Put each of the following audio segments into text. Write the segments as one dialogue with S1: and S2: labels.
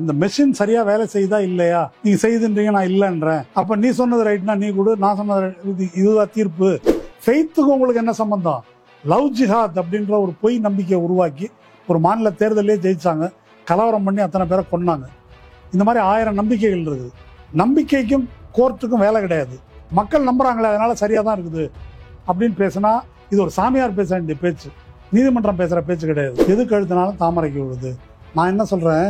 S1: இந்த மெஷின் சரியா வேலை செய்தா இல்லையா, நீங்க செய்துன்றீங்க, நான் இல்லைன்றேன். அப்ப நீ சொன்னது ரைட்னா நீ கூட, நான் சொன்னது இதுதான் தீர்ப்பு. ஃபெய்த்துக்கு உங்களுக்கு என்ன சம்பந்தம்? லவ் ஜிஹாத் அப்படின்ற ஒரு பொய் நம்பிக்கையை உருவாக்கி ஒரு மாநில தேர்தலே ஜெயிச்சாங்க, கலவரம் பண்ணி அத்தனை பேரை கொன்னாங்க. இந்த மாதிரி 1000 நம்பிக்கைகள் இருக்குது. நம்பிக்கைக்கும் கோர்ட்டுக்கும் வேலை கிடையாது. மக்கள் நம்புறாங்களே, அதனால சரியா தான் இருக்குது அப்படின்னு பேசினா இது ஒரு சாமியார் பேச வேண்டிய பேச்சு, நீதிமன்றம் பேசுற பேச்சு கிடையாது. எதுக்கு அழுத்தினாலும் தாமரைக்கு விழுது. நான் என்ன சொல்றேன்,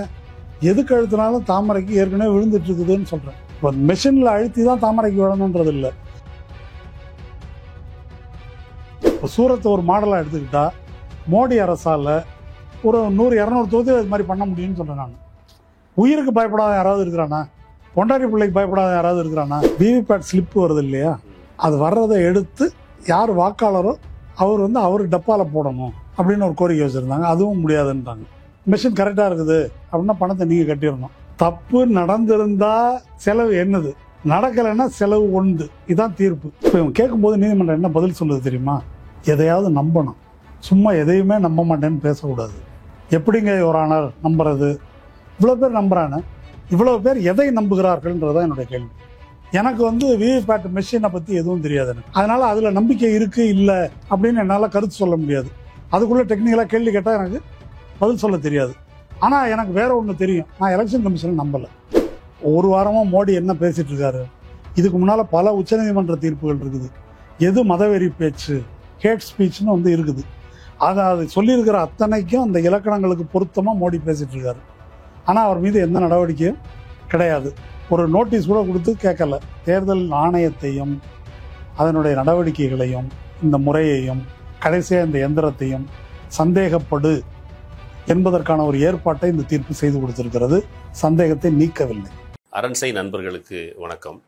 S1: எதுக்கு அழுத்தினாலும் தாமரைக்கு ஏற்கனவே விழுந்துட்டு இருக்குதுன்னு சொல்றேன். இப்போ மெஷின்ல அழுத்தி தான் தாமரைக்கு விழணுன்றது இல்லை. இப்போ சூரத்தை ஒரு மாடலா எடுத்துக்கிட்டா மோடி அரசால ஒரு 100-200 தொகுதி அது மாதிரி பண்ண முடியும்னு சொல்றேன். நான் உயிருக்கு பயப்படாத யாராவது இருக்கிறானா? பொண்டாட்டி பிள்ளைக்கு பயப்படாத யாராவது இருக்கிறானா? விவிபேட் ஸ்லிப் வருது இல்லையா, அது வர்றதை எடுத்து யார் வாக்காளரோ அவர் டப்பால போடணும் அப்படின்னு ஒரு கோரிக்கை வச்சிருந்தாங்க. அதுவும் முடியாதுன்றாங்க. மெஷின் கரெக்டா இருக்குது அப்படின்னா பணத்தை நீங்க கட்டிடணும். தப்பு நடந்திருந்தா செலவு என்னது, நடக்கலைன்னா செலவு ஒன்று. இதுதான் தீர்ப்பு. இப்போ இவங்க கேட்கும்போது நீதிமன்றம் என்ன பதில் சொல்லுது தெரியுமா? எதையாவது நம்பணும், சும்மா எதையுமே நம்ப மாட்டேன்னு பேசக்கூடாது. எப்படிங்க யுவர் ஆனர் நம்புறது? இவ்வளோ பேர் நம்புறானு, இவ்வளோ பேர் எதை நம்புகிறார்கள்ன்றதான் என்னுடைய கேள்வி. எனக்கு விவிபேட் மெஷினை பற்றி எதுவும் தெரியாது எனக்கு. அதனால அதில் நம்பிக்கை இருக்கு இல்லை அப்படின்னு என்னால் கருத்து சொல்ல முடியாது. அதுக்குள்ளே டெக்னிக்கலாக கேள்வி கேட்டால் எனக்கு பதில் சொல்ல தெரியாது. ஆனால் எனக்கு வேற ஒன்று தெரியும், நான் எலெக்ஷன் கமிஷனை நம்பலை. ஒரு வாரமாக மோடி என்ன பேசிட்டு இருக்காரு, இதுக்கு முன்னால் பல உச்சநீதிமன்ற தீர்ப்புகள் இருக்குது. எது மதவெறி பேச்சு, ஹேட் ஸ்பீச்னு இருக்குது. அது சொல்லியிருக்கிற அத்தனைக்கும் அந்த இலக்கணங்களுக்கு பொருத்தமாக மோடி பேசிட்டு இருக்காரு. ஆனால் அவர் மீது எந்த நடவடிக்கையும் கிடையாது. ஒரு நோட்டீஸ் கூட கொடுத்து கேட்கல. தேர்தல் ஆணையத்தையும் அதனுடைய நடவடிக்கைகளையும் இந்த முறையையும் கடைசியாக இந்த எந்திரத்தையும் சந்தேகப்படு என்பதற்கான ஒரு ஏற்பாட்டை இந்த தீர்ப்பு செய்து கொடுத்திருக்கிறது. சந்தேகத்தை நீக்கவில்லை.
S2: அரண்சை நண்பர்களுக்கு வணக்கம்.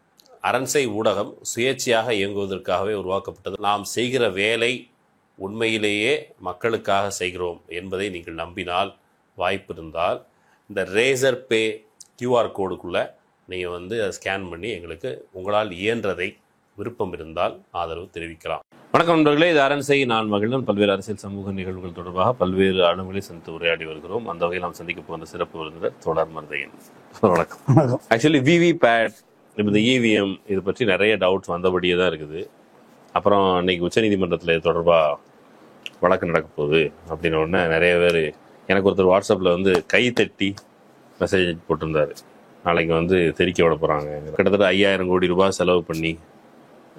S2: அரண்சை ஊடகம் சுயேட்சையாக இயங்குவதற்காகவே உருவாக்கப்பட்டது. நாம் செய்கிற வேலை உண்மையிலேயே மக்களுக்காக செய்கிறோம் என்பதை நீங்கள் நம்பினால், வாய்ப்பு இருந்தால் இந்த ரேசர் பே QR கோடுக்குள்ளே நீங்கள் அதை ஸ்கேன் பண்ணி எங்களுக்கு உங்களால் இயன்றதை விருப்பம் இருந்தால் ஆதரவு தெரிவிக்கலாம். வணக்கம் நண்பர்களே, இது அரண்சை. நான் மகிழ்ந்தன். பல்வேறு அரசியல் சமூக நிகழ்வுகள் தொடர்பாக பல்வேறு அணுகுகளை சந்தித்து உரையாடி வருகிறோம். அந்த வகையில் நாம் சந்திக்க போகிற சிறப்பு விருந்தினர் தொடர் மருதையன். வணக்கம். ஆக்சுவலி விவிபேட், இந்த EVM இது பற்றி நிறைய டவுட்ஸ் வந்தபடியே தான் இருக்குது. அப்புறம் இன்னைக்கு உச்சநீதிமன்றத்தில் இது தொடர்பாக வழக்கு நடக்க போகுது அப்படின்னு உடனே நிறைய பேர், எனக்கு ஒருத்தர் வாட்ஸ்அப்பில் கை தட்டி மெசேஜ் போட்டிருந்தாரு, நாளைக்கு தெரிக்க விட போகிறாங்க, கிட்டத்தட்ட 5000 கோடி ரூபாய் செலவு பண்ணி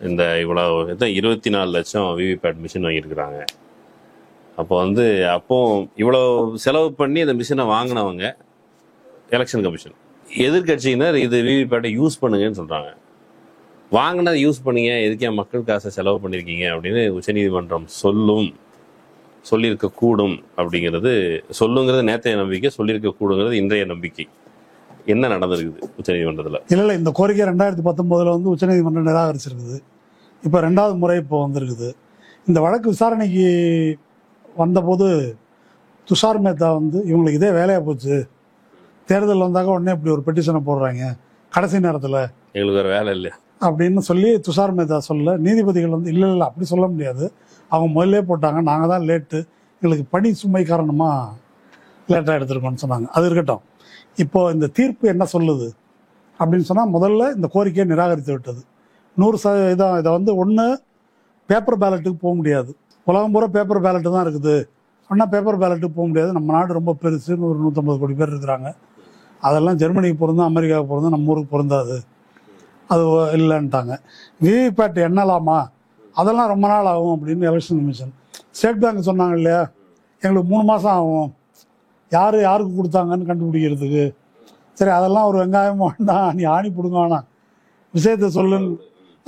S2: இந்த இவ்வளோ 24 லட்சம் விவிபேட் மிஷின் வாங்கியிருக்கிறாங்க. அப்போ இவ்வளோ செலவு பண்ணி அந்த மிஷினை வாங்கினவங்க எலெக்ஷன் கமிஷன், எதிர்கட்சியினர் இது விவிபேட்டை யூஸ் பண்ணுங்கன்னு சொல்கிறாங்க. வாங்கினதை யூஸ் பண்ணீங்க, எதுக்கே மக்கள் காசை செலவு பண்ணியிருக்கீங்க அப்படின்னு உச்சநீதிமன்றம் சொல்லியிருக்கக்கூடும் அப்படிங்கிறது, சொல்லுங்கிறது நேற்றைய நம்பிக்கை, சொல்லியிருக்கக்கூடுங்கிறது இன்றைய நம்பிக்கை. என்ன நடந்திருக்குது உச்சநீதிமன்றத்தில்?
S1: இல்லை, இந்த கோரிக்கை 2019 உச்சநீதிமன்றம் நிராகரிச்சிருக்குது. இப்போ 2வது முறை இப்போ வந்திருக்குது. இந்த வழக்கு விசாரணைக்கு வந்தபோது துஷார் மேத்தா இவங்களுக்கு இதே வேலையாக போச்சு, தேர்தல் வந்தாக்க உடனே இப்படி ஒரு பெட்டிஷனை போடுறாங்க கடைசி நேரத்தில்,
S2: எங்களுக்கு ஒரு வேலை இல்லை
S1: அப்படின்னு சொல்லி துஷார் மேத்தா சொல்ல, நீதிபதிகள் இல்லை அப்படி சொல்ல முடியாது, அவங்க முதல்ல போட்டாங்க, நாங்கள் தான் லேட்டு, எங்களுக்கு பணி சுமை காரணமாக லேட்டாக எடுத்துருக்கோம்னு சொன்னாங்க. அது இருக்கட்டும். இப்போ இந்த தீர்ப்பு என்ன சொல்லுது அப்படின்னு சொன்னால், முதல்ல இந்த கோரிக்கையை நிராகரித்து விட்டது. 100% இதை ஒன்று பேப்பர் பேலட்டுக்கு போக முடியாது, உலகம் பூரா பேப்பர் பேலட்டு தான் இருக்குது, ஒன்றா பேப்பர் பேலட்டுக்கு போக முடியாது, நம்ம நாடு ரொம்ப பெருசு, ஒரு 150 கோடி பேர் இருக்கிறாங்க, அதெல்லாம் ஜெர்மனிக்கு பொருந்தும், அமெரிக்காவுக்கு பொருந்தும், நம்ம ஊருக்கு பொருந்தாது, அது இல்லைன்ட்டாங்க. விவிபேட் எண்ணலாமா, அதெல்லாம் ரொம்ப நாள் ஆகும் அப்படின்னு எலெக்ஷன் கமிஷன். ஸ்டேட் பேங்க் சொன்னாங்க இல்லையா, எங்களுக்கு 3 மாதம் ஆகும் யாருக்கு கொடுத்தாங்கன்னு கண்டுபிடிக்கிறதுக்கு. சரி, அதெல்லாம் ஒரு வெங்காயம் வேண்டாம், நீ ஆணி பிடுங்க வேணாம், விஷயத்த சொல்லுன்னு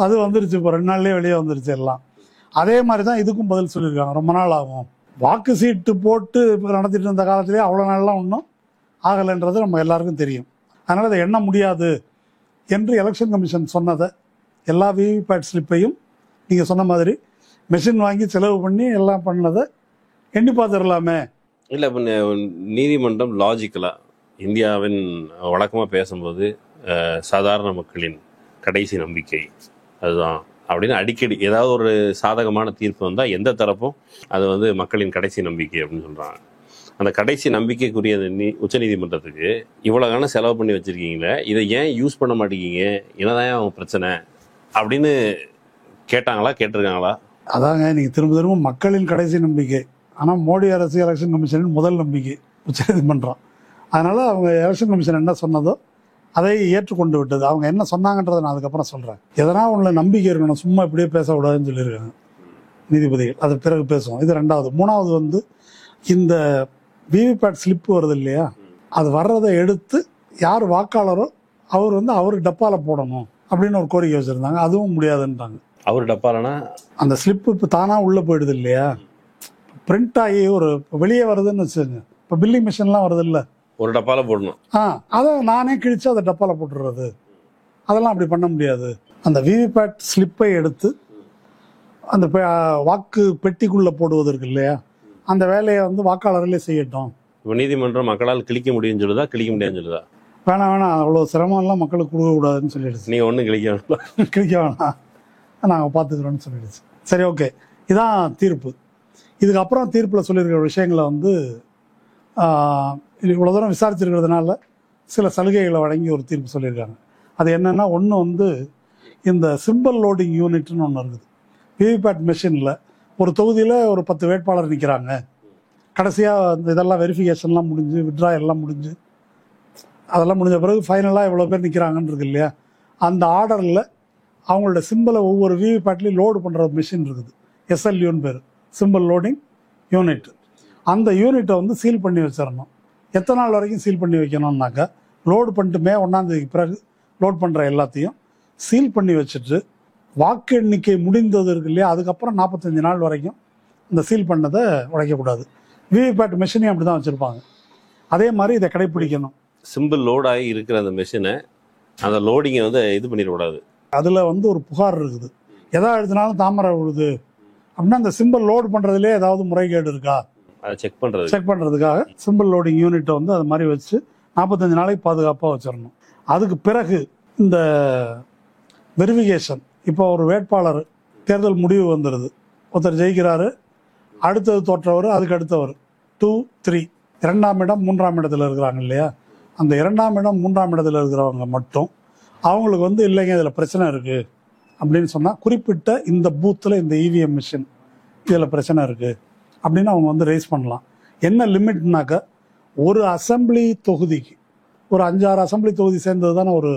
S1: அது வந்துருச்சு. இப்போ 2 நாள்லேயே வெளியே வந்துருச்சு எல்லாம். அதே மாதிரி தான் இதுக்கும் பதில் சொல்லியிருக்காங்க, ரொம்ப நாள் ஆகும். வாக்கு சீட்டு போட்டு இப்போ நடத்திட்டு இருந்த காலத்திலேயே அவ்வளோ நாள்லாம் ஒன்றும் ஆகலைன்றது நம்ம எல்லாருக்கும் தெரியும். அதனால் அதை எண்ண முடியாது என்று எலெக்ஷன் கமிஷன் சொன்னதை, எல்லா விவிபேட் ஸ்லிப்பையும் நீங்கள் சொன்ன மாதிரி மெஷின் வாங்கி செலவு பண்ணி எல்லாம் பண்ணதை எண்ணி பார்த்துடலாமே.
S2: இல்லை, இப்போ நீதிமன்றம் லாஜிக்கலாக இந்தியாவின் வழக்கமாக பேசும்போது சாதாரண மக்களின் கடைசி நம்பிக்கை அதுதான் அப்படின்னு அடிக்கடி ஏதாவது ஒரு சாதகமான தீர்ப்பு வந்தால் எந்த தரப்பும் அது மக்களின் கடைசி நம்பிக்கை அப்படின்னு சொல்கிறாங்க. அந்த கடைசி நம்பிக்கைக்குரிய அந்த உச்சநீதிமன்றத்துக்கு இவ்வளோ காலம் செலவு பண்ணி வச்சுருக்கீங்களே, இதை ஏன் யூஸ் பண்ண மாட்டேங்கிங்க, என்னதான் அவங்க பிரச்சனை அப்படின்னு கேட்டிருக்காங்களா?
S1: அதாங்க நீங்கள் திரும்ப திரும்ப மக்களின் கடைசி நம்பிக்கை. ஆனால் மோடி அரசு எலெக்ஷன் கமிஷனின் முதல் நம்பிக்கை உச்சநீதிமன்றம். அதனால் அவங்க எலெக்ஷன் கமிஷன் என்ன சொன்னதோ அதை ஏற்றுக்கொண்டு விட்டது. அவங்க என்ன சொன்னாங்கன்றதை நான் அதுக்கப்புறம் சொல்கிறேன். எதனா உள்ள நம்பிக்கை இருக்கணும், சும்மா இப்படியே பேசக்கூடாதுன்னு சொல்லியிருக்காங்க நீதிபதிகள். அது பிறகு பேசுவோம். இது ரெண்டாவது. மூணாவது வந்து இந்த விவிபேட் ஸ்லிப் வருது இல்லையா, அது வர்றதை எடுத்து யார் வாக்காளரோ அவர் வந்து அவர் டப்பாவில் போடணும் அப்படின்னு ஒரு கோரிக்கை வச்சுருந்தாங்க. அதுவும் முடியாதுன்றாங்க.
S2: அவர் டப்பாலனா
S1: அந்த ஸ்லிப்பு இப்போ தானாக உள்ளே போயிடுது இல்லையா, பிரிண்ட் ஆகி ஒரு வெளியே வருதுன்னு வச்சுக்கோங்க. இப்போ பில்லிங் மிஷின்லாம் வருது இல்லை,
S2: ஒரு டப்பால போடணும்.
S1: அதை நானே கிழிச்சு அதை டப்பாவில் போட்டுடுறது, அதெல்லாம் அப்படி பண்ண முடியாது. அந்த விவிபேட் ஸ்லிப்பை எடுத்து அந்த வாக்கு பெட்டிக்குள்ளே போடுவதற்கு இல்லையா, அந்த வேலையை வந்து வாக்காளர்களே செய்யட்டும்.
S2: இப்போ நீதிமன்றம் மக்களால் கிழிக்க முடியும்னு சொல்லுதா, கிழிக்க முடியாதுன்னு சொல்லுதா?
S1: வேணாம் அவ்வளோ சிரமம்லாம் மக்களுக்கு கொடுக்கக்கூடாதுன்னு சொல்லிடுச்சு.
S2: நீங்கள் ஒன்றும் கிழிக்க
S1: வேணாம், நாங்கள் பார்த்துக்கிறோன்னு சொல்லிடுச்சு. சரி, ஓகே, இதான் தீர்ப்பு. இதுக்கப்புறம் தீர்ப்பில் சொல்லியிருக்கிற விஷயங்களை வந்து இவ்வளோ தூரம் விசாரிச்சிருக்கிறதுனால சில சலுகைகளை வழங்கி ஒரு தீர்ப்பு சொல்லியிருக்காங்க. அது என்னென்னா, ஒன்று வந்து இந்த சிம்பிள் லோடிங் யூனிட்னு ஒன்று இருக்குது. விவிபேட் மெஷினில் ஒரு தொகுதியில் ஒரு 10 வேட்பாளர் நிற்கிறாங்க. கடைசியாக இந்த இதெல்லாம் வெரிஃபிகேஷன்லாம் முடிஞ்சு வித்ட்ரா எல்லாம் முடிஞ்சு அதெல்லாம் முடிஞ்ச பிறகு ஃபைனலாக எவ்வளோ பேர் நிற்கிறாங்கன்னு இருக்கு இல்லையா, அந்த ஆர்டரில் அவங்களோட சிம்பிளை ஒவ்வொரு விவிபேட்லேயும் லோடு பண்ணுற மிஷின் இருக்குது. எஸ்எல்யூன்னு பேர், சிம்பிள் லோடிங் யூனிட். அந்த யூனிட்டை வந்து சீல் பண்ணி வச்சிடணும். எத்தனை நாள் வரைக்கும் சீல் பண்ணி வைக்கணும்னாக்கா, லோடு பண்ணிட்டு May 1ஆம் தேதிக்கு பிறகு லோட் பண்ணுற எல்லாத்தையும் சீல் பண்ணி வச்சுட்டு வாக்கு எண்ணிக்கை முடிந்தது இருக்கு இல்லையா, அதுக்கப்புறம் 45 நாள் வரைக்கும் இந்த சீல் பண்ணதை உடைக்கக்கூடாது. விவிபேட் மிஷினையும் அப்படி தான் வச்சுருப்பாங்க. அதே மாதிரி இதை கடைப்பிடிக்கணும்.
S2: சிம்பிள் லோடாகி இருக்கிற அந்த மிஷினை, அந்த லோடிங்கை வந்து இது பண்ணிடக்கூடாது.
S1: அதில் வந்து ஒரு புகார் இருக்குது, எதா எழுதினாலும் தாமரை விழுது அப்படின்னா அந்த சிம்பிள் லோடு பண்ணுறதுலே ஏதாவது முறைகேடு இருக்கா
S2: அதை செக்
S1: பண்ணுறதுக்காக சிம்பிள் லோடிங் யூனிட்டை வந்து அது மாதிரி வச்சு 45 நாளைக்கு பாதுகாப்பாக வச்சிடணும். அதுக்கு பிறகு இந்த வெரிஃபிகேஷன். இப்போ ஒரு வேட்பாளர் தேர்தல் முடிவு வந்துடுது, ஒருத்தர் ஜெயிக்கிறாரு, அடுத்தது தோற்றவர், அதுக்கு அடுத்தவர் 2, 3 2ஆம் இடம் 3ஆம் இடத்துல இருக்கிறாங்க இல்லையா, அந்த 2ஆம் இடம் 3ஆம் இடத்துல இருக்கிறவங்க மட்டும் அவங்களுக்கு வந்து இல்லைங்க இதில் பிரச்சனை இருக்குது அப்படின்னு சொன்னால், குறிப்பிட்ட இந்த பூத்தில் இந்த இவிஎம் மிஷின் இதில் பிரச்சனை இருக்குது அப்படின்னு அவங்க வந்து ரைஸ் பண்ணலாம். என்ன லிமிட்னாக்கா, ஒரு அசம்பிளி தொகுதிக்கு ஒரு 5-6 அசம்பிளி தொகுதி சேர்ந்தது தானே ஒரு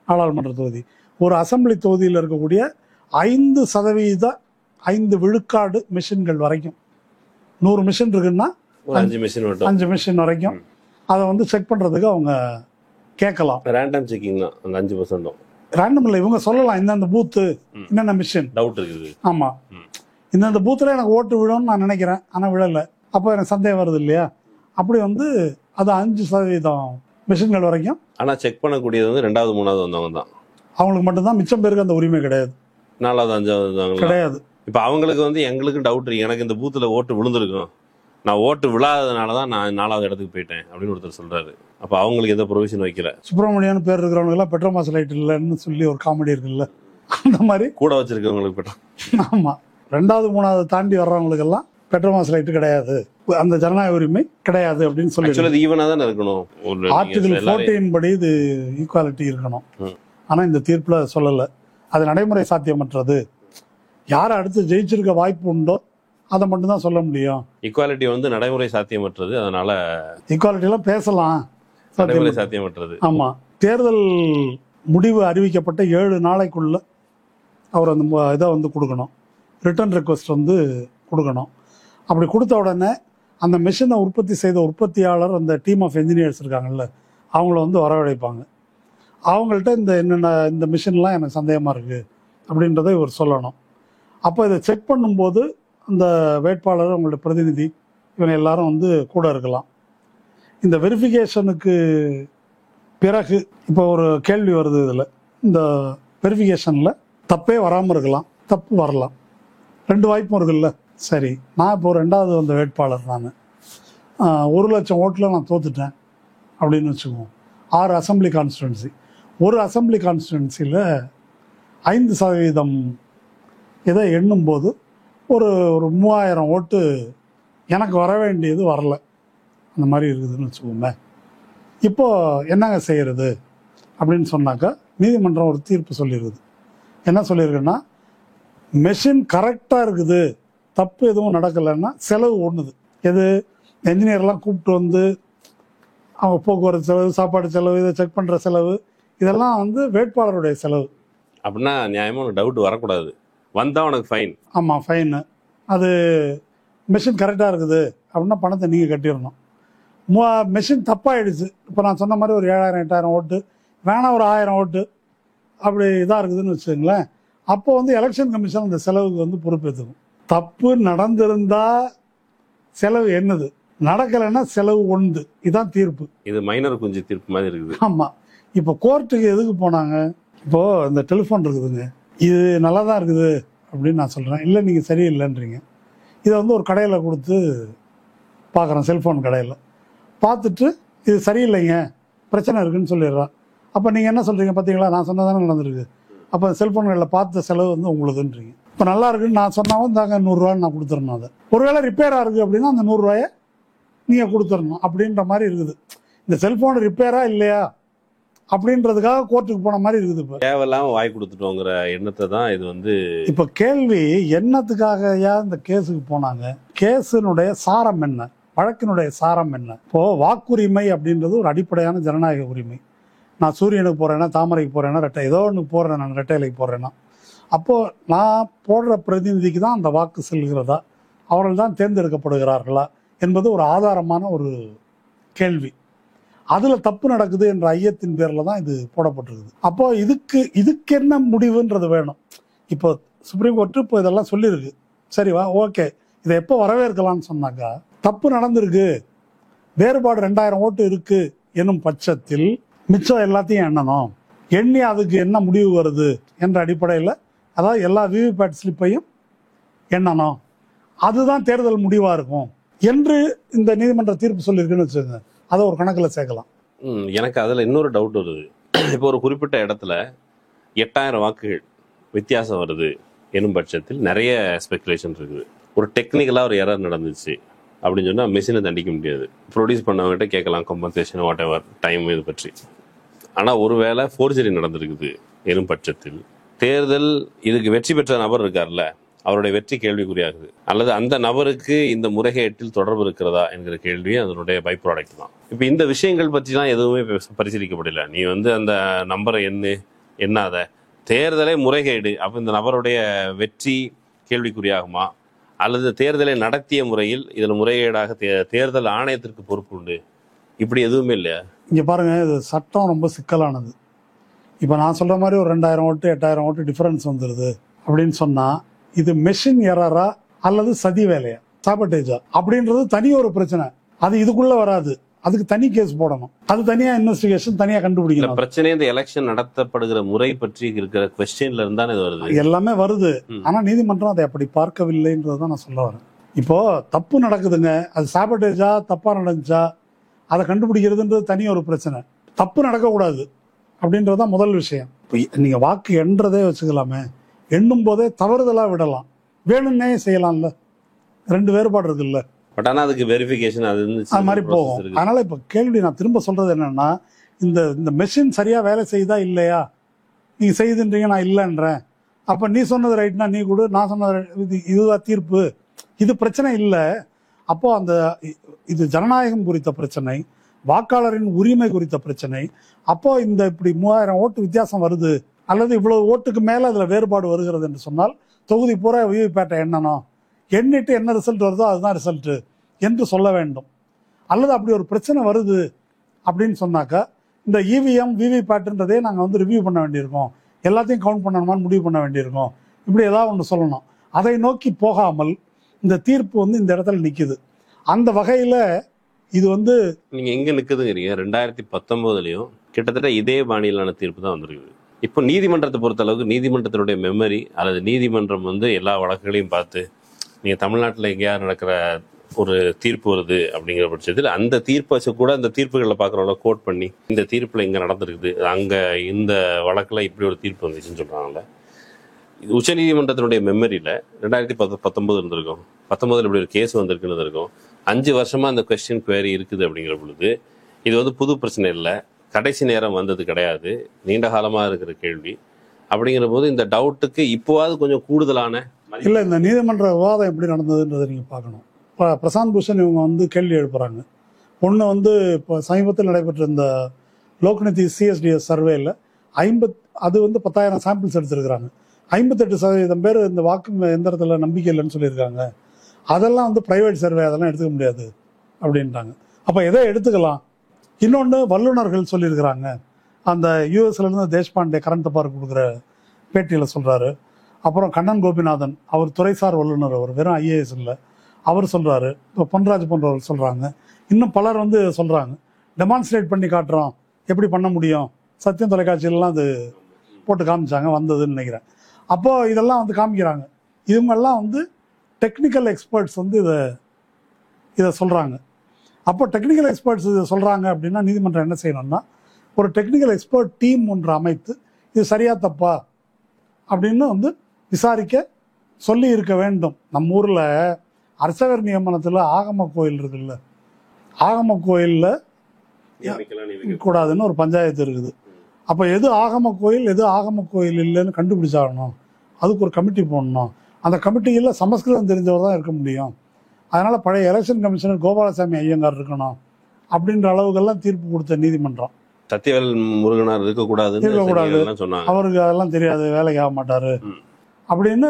S1: நாடாளுமன்ற தொகுதி. ஒரு அசம்பிளி தொகுதியில் இருக்கக்கூடிய 5% 5 விழுக்காடு மிஷின்கள் வரைக்கும், 100 மிஷின் இருக்குன்னா 5 மிஷின் வரைக்கும் அதை வந்து செக் பண்ணுறதுக்கு அவங்க கேட்கலாம்.
S2: ரேண்டம் செக்கிங் தான் அந்த 5%.
S1: ரேண்டம் இல்லை, இவங்க சொல்லலாம் இந்தந்த பூத்து என்னென்ன மிஷின்
S2: டவுட் இருக்குது.
S1: ஆமாம், இந்தந்த பூத்தில் எனக்கு ஓட்டு விழும்னு நான் நினைக்கிறேன், ஆனால் விழலை, அப்போ எனக்கு சந்தேகம் வருது இல்லையா, அப்படி வந்து அது 5% மிஷின்கள் வரைக்கும்.
S2: ஆனால் செக் பண்ணக்கூடியது வந்து 2வது 3வது வந்தவங்க தான்,
S1: அவங்களுக்கு மட்டும்தான். மிச்சம் பேருக்கு அந்த உரிமை கிடையாது.
S2: 4வது 5வது
S1: கிடையாது.
S2: இப்போ அவங்களுக்கு வந்து எங்களுக்கு டவுட், எனக்கு இந்த பூத்தில் ஓட்டு விழுந்திருக்கும், நான் ஓட்டு விழாததுனால தான் நான் 4வது இடத்துக்கு போயிட்டேன் அப்படின்னு ஒருத்தர் சொல்றாரு. அப்போ அவங்களுக்கு எந்த ப்ரொவிஷன் வைக்கல.
S1: சுப்பிரமணியன் பேர் இருக்கிறவங்கலாம் பெட்ரோமாஸ் லைட் இல்லைன்னு சொல்லி ஒரு காமெடி இருக்குல்ல, அந்த மாதிரி
S2: கூட வச்சிருக்கவங்களுக்கு பெட்ரோல்.
S1: ஆமாம், 2வது 3வது தாண்டி வர்றவங்களுக்கெல்லாம் பெட்ரோமாஸ் லைட்டு கிடையாது, அந்த ஜனநாயக உரிமை கிடையாது அப்படின்னு சொல்லி
S2: ஈவனாக தானே இருக்கணும்.
S1: ஆர்டிகல் 14 படி இது ஈக்குவாலிட்டி இருக்கணும். ஆனால் இந்த தீர்ப்பில் சொல்லலை, அது நடைமுறை சாத்தியமற்றது. யார் அடுத்து ஜெயிச்சிருக்க வாய்ப்பு உண்டோ அதை மட்டும்தான் சொல்ல முடியும்.
S2: ஈக்குவாலிட்டி வந்து நடைமுறை சாத்தியமற்றது, அதனால
S1: ஈக்குவாலிட்டிலாம் பேசலாம்,
S2: நடைமுறை சாத்தியமற்றது.
S1: ஆமாம், தேர்தல் முடிவு அறிவிக்கப்பட்ட 7 நாளைக்குள்ள அவர் அந்த இதை வந்து கொடுக்கணும், ரிட்டர்ன் ரெக்வஸ்ட் வந்து கொடுக்கணும். அப்படி கொடுத்த உடனே அந்த மிஷினை உற்பத்தி செய்த உற்பத்தியாளர், அந்த டீம் ஆஃப் என்ஜினியர்ஸ் இருக்காங்கல்ல, அவங்கள வந்து வரவழைப்பாங்க. அவங்கள்ட்ட இந்த மிஷின்லாம் எனக்கு சந்தேகமாக இருக்குது அப்படின்றத இவர் சொல்லணும். அப்போ இதை செக் பண்ணும்போது அந்த வேட்பாளர், அவங்களோட பிரதிநிதி, இவங்க எல்லாரும் வந்து கூட இருக்கலாம். இந்த வெரிஃபிகேஷனுக்கு பிறகு இப்போ ஒரு கேள்வி வருது, இதில் இந்த வெரிஃபிகேஷனில் தப்பே வராமல் இருக்கலாம், தப்பு வரலாம், 2 வாய்ப்பும் இருக்குல்ல. சரி, நான் இப்போ 2வது வந்த வேட்பாளர், நான் 1,00,000 ஓட்டில் நான் தோத்துட்டேன் அப்படின்னு வச்சுக்குவோம். 6 அசம்பிளி கான்ஸ்டிடுவன்சி, ஒரு அசம்பிளி கான்ஸ்டிடுவன்சியில் 5% இதை எண்ணும்போது ஒரு 3000 ஓட்டு எனக்கு வர வேண்டியது வரல அந்த மாதிரி இருக்குதுன்னு வச்சுக்கோங்க. இப்போது என்னங்க செய்கிறது அப்படின்னு சொன்னாக்கா நீதிமன்றம் ஒரு தீர்ப்பு சொல்லியிருக்குது. என்ன சொல்லியிருக்குன்னா, மெஷின் கரெக்டாக இருக்குது, தப்பு எதுவும் நடக்கலைன்னா செலவு ஒன்றுது. எது? என்ஜினியர்லாம் கூப்பிட்டு வந்து அவங்க போக்குவரத்து செலவு, சாப்பாடு செலவு, இதை செக் பண்ணுற செலவு, இதெல்லாம் வந்து வேட்பாளருடைய செலவு.
S2: அப்படின்னா நியாயமாக உனக்கு டவுட் வரக்கூடாது, வந்தால் உனக்கு ஃபைன்.
S1: ஆமாம், ஃபைனு. அது மெஷின் கரெக்டாக இருக்குது அப்படின்னா பணத்தை நீங்கள் கட்டிடணும். மெஷின் தப்பாகிடுச்சு, இப்போ நான் சொன்ன மாதிரி ஒரு 7000 8000 ஓட்டு வேணாம், ஒரு 1000 ஓட்டு அப்படி இதாக இருக்குதுன்னு வச்சுக்கோங்களேன். அப்போ வந்து எலெக்ஷன் கமிஷன் அந்த செலவுக்கு வந்து பொறுப்பேற்றுக்கும். தப்பு நடந்திருந்தால் செலவு என்னது, நடக்கலைன்னா செலவு ஒன்று. இதுதான் தீர்ப்பு.
S2: இது மைனர் குஞ்சு தீர்ப்பு மாதிரி இருக்குது.
S1: ஆமாம். இப்போ கோர்ட்டுக்கு எதுக்கு போனாங்க? இப்போது இந்த டெலிஃபோன் இருக்குதுங்க, இது நல்லா தான் இருக்குது அப்படின்னு நான் சொல்கிறேன். இல்லை நீங்கள் சரியில்லைன்றீங்க. இதை வந்து ஒரு கடையில் கொடுத்து பார்க்குறேன், செல்ஃபோன் கடையில் பார்த்துட்டு இது சரியில்லைங்க, பிரச்சனை இருக்குதுன்னு சொல்லிடுறான். அப்போ நீங்கள் என்ன சொல்கிறீங்க? பார்த்தீங்களா, நான் சொன்னதானே நடந்திருக்கு. அப்போ செல்ஃபோன்களில் பார்த்த செலவு வந்து உங்களுதுன்றீங்க. இப்போ நல்லா இருக்குன்னு நான் சொன்னாலும் தாங்க 100 நான் கொடுத்துடணும். அதை ஒருவேளை ரிப்பேராக இருக்குது அப்படின்னா அந்த 100 நீங்கள் கொடுத்துடணும் அப்படின்ற மாதிரி இருக்குது. இந்த செல்ஃபோன் ரிப்பேரா இல்லையா அப்படின்றதுக்காக கோர்ட்டுக்கு போன மாதிரி இருக்குது. இப்போ
S2: தேவையில்லாமல் வாய் கொடுத்துட்டோங்கிற எண்ணத்தை தான் இது வந்து.
S1: இப்போ கேள்வி என்னத்துக்காக இந்த கேஸுக்கு போனாங்க? கேஸினுடைய சாரம் என்ன, வழக்கினுடைய சாரம் என்ன? இப்போது வாக்குரிமை அப்படின்றது ஒரு அடிப்படையான ஜனநாயக உரிமை. நான் சூரியனுக்கு போகிறேன்னா, தாமரைக்கு போகிறேன்னா, ரெட்டை ஏதோ ஒன்று போடுறேன், நான் ரெட்டை இலைக்கு போடுறேன்னா, அப்போது நான் போடுற பிரதிநிதிக்கு தான் அந்த வாக்கு செல்கிறதா, அவர்கள் தான் தேர்ந்தெடுக்கப்படுகிறார்களா என்பது ஒரு ஆதாரமான ஒரு கேள்வி. அதில் தப்பு நடக்குது என்ற ஐயத்தின் பேரில் தான் இது போடப்பட்டிருக்குது. அப்போது இதுக்கு என்ன முடிவுன்றது வேணும். இப்போ சுப்ரீம் கோர்ட்டு இப்போ இதெல்லாம் சொல்லியிருக்கு, சரிவா, ஓகே, இதை எப்போ வரவேற்கலாம்னு சொன்னாக்கா, தப்பு நடந்திருக்கு, வேறுபாடு 2000 ஓட்டு இருக்குது என்னும் பட்சத்தில் மிச்சம் எல்லாத்தையும் எண்ணணும், எண்ணி அதுக்கு என்ன முடிவு வருது என்ற அடிப்படையில், அதாவது எல்லா விவிபேட் ஸ்லிப்பையும் எண்ணணும், அதுதான் தேர்தல் முடிவாக இருக்கும் என்று இந்த நீதிமன்ற தீர்ப்பு சொல்லியிருக்குன்னு வச்சுக்கோங்க. அதை ஒரு கணக்கில் சேர்க்கலாம்.
S2: எனக்கு அதில் இன்னொரு டவுட் வருது. இப்போ ஒரு குறிப்பிட்ட இடத்துல 8000 வாக்குகள் வித்தியாசம் வருது என்னும் பட்சத்தில் நிறைய ஸ்பெகுலேஷன் இருக்குது. ஒரு டெக்னிக்கலாக ஒரு எரர் நடந்துச்சு அப்படின்னு சொன்னால் மெஷினை தண்டிக்க முடியாது. ப்ரொடியூஸ் பண்ணவங்ககிட்ட கேட்கலாம் கம்பன்சேஷன், வாட் எவர் டைம் இது பற்றி. ஆனால் ஒருவேளை ஃபோர்ஜரி நடந்திருக்குது எனும் பட்சத்தில் தேர்தல் இதுக்கு வெற்றி பெற்ற நபர் இருக்கார்ல, அவருடைய வெற்றி கேள்விக்குறியாகுது. அல்லது அந்த நபருக்கு இந்த முறைகேட்டில் தொடர்பு இருக்கிறதா என்கிற கேள்வி அதனுடைய பை ப்ராடக்ட் தான். இப்போ இந்த விஷயங்கள் பற்றிலாம் எதுவுமே பரிசீலிக்கப்படல. நீ வந்து அந்த நம்பரை எண்ணாத, தேர்தலே முறைகேடு, அப்போ இந்த நபருடைய வெற்றி கேள்விக்குறியாகுமா, அல்லது தேர்தலை நடத்திய முறையில் இதில் முறைகேடாக தேர்தல் ஆணையத்திற்கு பொறுப்பு உண்டு, இப்படி எதுவுமே இல்லையா?
S1: இங்கே பாருங்கள், இது சட்டம் ரொம்ப சிக்கலானது. இப்போ நான் சொல்கிற மாதிரி ஒரு 2000 ஓட்டு 8000 ஓட்டு டிஃபரன்ஸ் வந்துடுது அப்படின்னு சொன்னால், இது மெஷின் எரரா அல்லது சதி வேலையா, சாபட்டேஜா அப்படின்றது தனி ஒரு பிரச்சனை. அது இதுக்குள்ளே வராது, அதுக்கு தனி கேஸ் போடணும், அது தனியாக இன்வெஸ்டிகேஷன் தனியாக கண்டுபிடிக்கணும்.
S2: பிரச்சனை இந்த எலெக்ஷன் நடத்தப்படுகிற முறை பற்றி இருக்கிற கொஸ்டின்ல இருந்தானே இது வருது,
S1: எல்லாமே வருது. ஆனால் நீதிமன்றம் அதை அப்படி பார்க்கவில்லைன்றதான் நான் சொல்ல வரேன். இப்போ தப்பு நடக்குதுங்க, அது சாபட்டேஜா தப்பாக நடந்துச்சா அதை கண்டுபிடிக்கிறதுன்றது தனி ஒரு பிரச்சனை. தப்பு நடக்கக்கூடாது அப்படின்றதான் முதல் விஷயம். இப்போ நீங்கள் வாக்கு எண்ணுறதே வச்சுக்கலாமே, எண்ணும் போதே தவறுதலாக விடலாம், வேணும்னே செய்யலாம்ல, 2 வேறுபாடு இருக்குல்ல.
S2: பட் ஆனால் அதுக்கு வெரிஃபிகேஷன் அது
S1: மாதிரி போகும். அதனால இப்போ கேள்வி நான் திரும்ப சொல்றது என்னன்னா, இந்த மெஷின் சரியா வேலை செய்யுதா இல்லையா, நீங்க செய்துன்றீங்க, நான் இல்லைன்றேன். அப்போ நீ சொன்னது ரைட்னா நீ கொடு, நான் சொன்னது இதுதான் தீர்ப்பு, இது பிரச்சனை இல்லை. அப்போ இது ஜனநாயகம் குறித்த பிரச்சனை, வாக்காளரின் உரிமை குறித்த பிரச்சனை. அப்போ இந்த இப்படி 3000 ஓட்டு வித்தியாசம் வருது அல்லது இவ்வளவு ஓட்டுக்கு மேல அதுல வேறுபாடு வருகிறது என்று சொன்னால், தொகுதி பூரா விவிபேட்டை எண்ணணும், எண்ணிட்டு என்ன ரிசல்ட் வருதோ அதுதான் ரிசல்ட் என்று சொல்ல வேண்டும். அல்லது அப்படி ஒரு பிரச்சனை வருது அப்படின்னு சொன்னாக்கா, இந்த இவிஎம் விவிபேட்டுன்றதே நாங்கள் வந்து ரிவ்யூ பண்ண வேண்டியிருக்கோம், எல்லாத்தையும் கவுண்ட் பண்ணணுமான்னு முடிவு பண்ண வேண்டியிருக்கோம், இப்படி ஏதாவது ஒன்று சொல்லணும். அதை நோக்கி போகாமல் இந்த தீர்ப்பு வந்து இந்த இடத்துல நிற்குது. அந்த வகையில் இது வந்து
S2: நீங்கள் எங்கே நிற்குதுங்கிறீங்க? 2019 கிட்டத்தட்ட இதே பாணியிலான தீர்ப்பு தான் வந்திருக்குது. இப்போ நீதிமன்றத்தை பொறுத்தளவுக்கு நீதிமன்றத்தினுடைய மெமரி அல்லது நீதிமன்றம் வந்து எல்லா வழக்குகளையும் பார்த்து, நீங்கள் தமிழ்நாட்டில் எங்கேயாவது நடக்கிற ஒரு தீர்ப்பு வருது அப்படிங்கிற பட்சத்தில் அந்த தீர்ப்பை வச்சு கூட அந்த தீர்ப்புகளில் பார்க்குறவங்கள கோட் பண்ணி, இந்த தீர்ப்பில் இங்கே நடந்திருக்குது, அங்கே இந்த வழக்கில் இப்படி ஒரு தீர்ப்பு வந்துச்சுன்னு சொல்கிறாங்கல்ல. இது உச்சநீதிமன்றத்தினுடைய மெமரியில் 2019 இருந்திருக்கும், 19 இப்படி ஒரு கேஸ் வந்திருக்குன்னு இருக்கும், 5 வருஷமா அந்த கொஸ்டின் குவேரி இருக்குது அப்படிங்கிற பொழுது இது வந்து புது பிரச்சனை இல்லை, கடைசி நேரம் வந்தது கிடையாது, நீண்ட காலமாக இருக்கிற கேள்வி. அப்படிங்கிற போது இந்த டவுட்டுக்கு இப்போவாது கொஞ்சம் கூடுதலான
S1: இல்லை, இந்த நீதிமன்ற விவாதம் எப்படி நடந்ததுன்றதை நீங்கள் பார்க்கணும். இப்போ பிரசாந்த் பூஷன் இவங்க வந்து கேள்வி எழுப்புறாங்க. ஒன்று வந்து இப்போ சமீபத்தில் நடைபெற்ற இந்த லோக்நிதி சிஎஸ்டிஎஸ் சர்வேயில் அது வந்து 10,000 சாம்பிள்ஸ் எடுத்திருக்கிறாங்க. 58% பேர் இந்த வாக்கு எந்திரத்தில் நம்பிக்கை இல்லைன்னு சொல்லியிருக்காங்க. அதெல்லாம் வந்து ப்ரைவேட் சர்வே, அதெல்லாம் எடுத்துக்க முடியாது அப்படின்ட்டாங்க. அப்போ எதை எடுத்துக்கலாம்? இன்னொன்று வல்லுநர்கள் சொல்லியிருக்கிறாங்க. அந்த யூஎஸ்லேருந்து தேஷ்பாண்டே கரண்ட் அஃபேர் கொடுக்குற பேட்டியில் சொல்கிறாரு. அப்புறம் கண்ணன் கோபிநாதன், அவர் துறைசார் வல்லுநர், அவர் வெறும் ஐஏஎஸ் இல்லை, அவர் சொல்கிறாரு. இப்போ பொன்ராஜ் போன்றவர் சொல்கிறாங்க. இன்னும் பலர் வந்து சொல்கிறாங்க. டெமான்ஸ்ட்ரேட் பண்ணி காட்டுறோம், எப்படி பண்ண முடியும், சத்தியம் தொலைக்காட்சியிலலாம் அது போட்டு காமிச்சாங்க, வந்ததுன்னு நினைக்கிறேன். அப்போது இதெல்லாம் வந்து காமிக்கிறாங்க. இவங்கெல்லாம் வந்து டெக்னிக்கல் எக்ஸ்பர்ட்ஸ் வந்து இதை சொல்கிறாங்க. அப்போ டெக்னிக்கல் எக்ஸ்பர்ட்ஸ் இதை சொல்கிறாங்க அப்படின்னா நீதிமன்றம் என்ன செய்யணும்னா, ஒரு டெக்னிக்கல் எக்ஸ்பர்ட் டீம் ஒன்று அமைத்து இது சரியா தப்பா அப்படின்னு வந்து விசாரிக்க சொல்லி இருக்க வேண்டும். நம்ம ஊரில் அர்ச்சகர் நியமனத்தில் ஆகம கோயில் இருக்குல்ல, ஆகம கோயிலில் கூடாதுன்னு ஒரு பஞ்சாயத்து இருக்குது. அப்போ எது ஆகம கோயில் எது ஆகம கோயில் இல்லைன்னு கண்டுபிடிச்சாகணும். அதுக்கு ஒரு கமிட்டி போடணும். அந்த கமிட்டியில் சமஸ்கிருதம் தெரிஞ்சவர் தான் இருக்க முடியும். அதனால் பழைய எலெக்ஷன் கமிஷனர் கோபாலசாமி ஐயங்கார் இருக்கணும் அப்படின்ற அளவுக்கெல்லாம் தீர்ப்பு கொடுத்த நீதிமன்றம்.
S2: சத்தியவேல் முருகனார் இருக்கக்கூடாது,
S1: அவருக்கு அதெல்லாம் தெரியாது, வேலைக்கு ஆக மாட்டாரு அப்படின்னு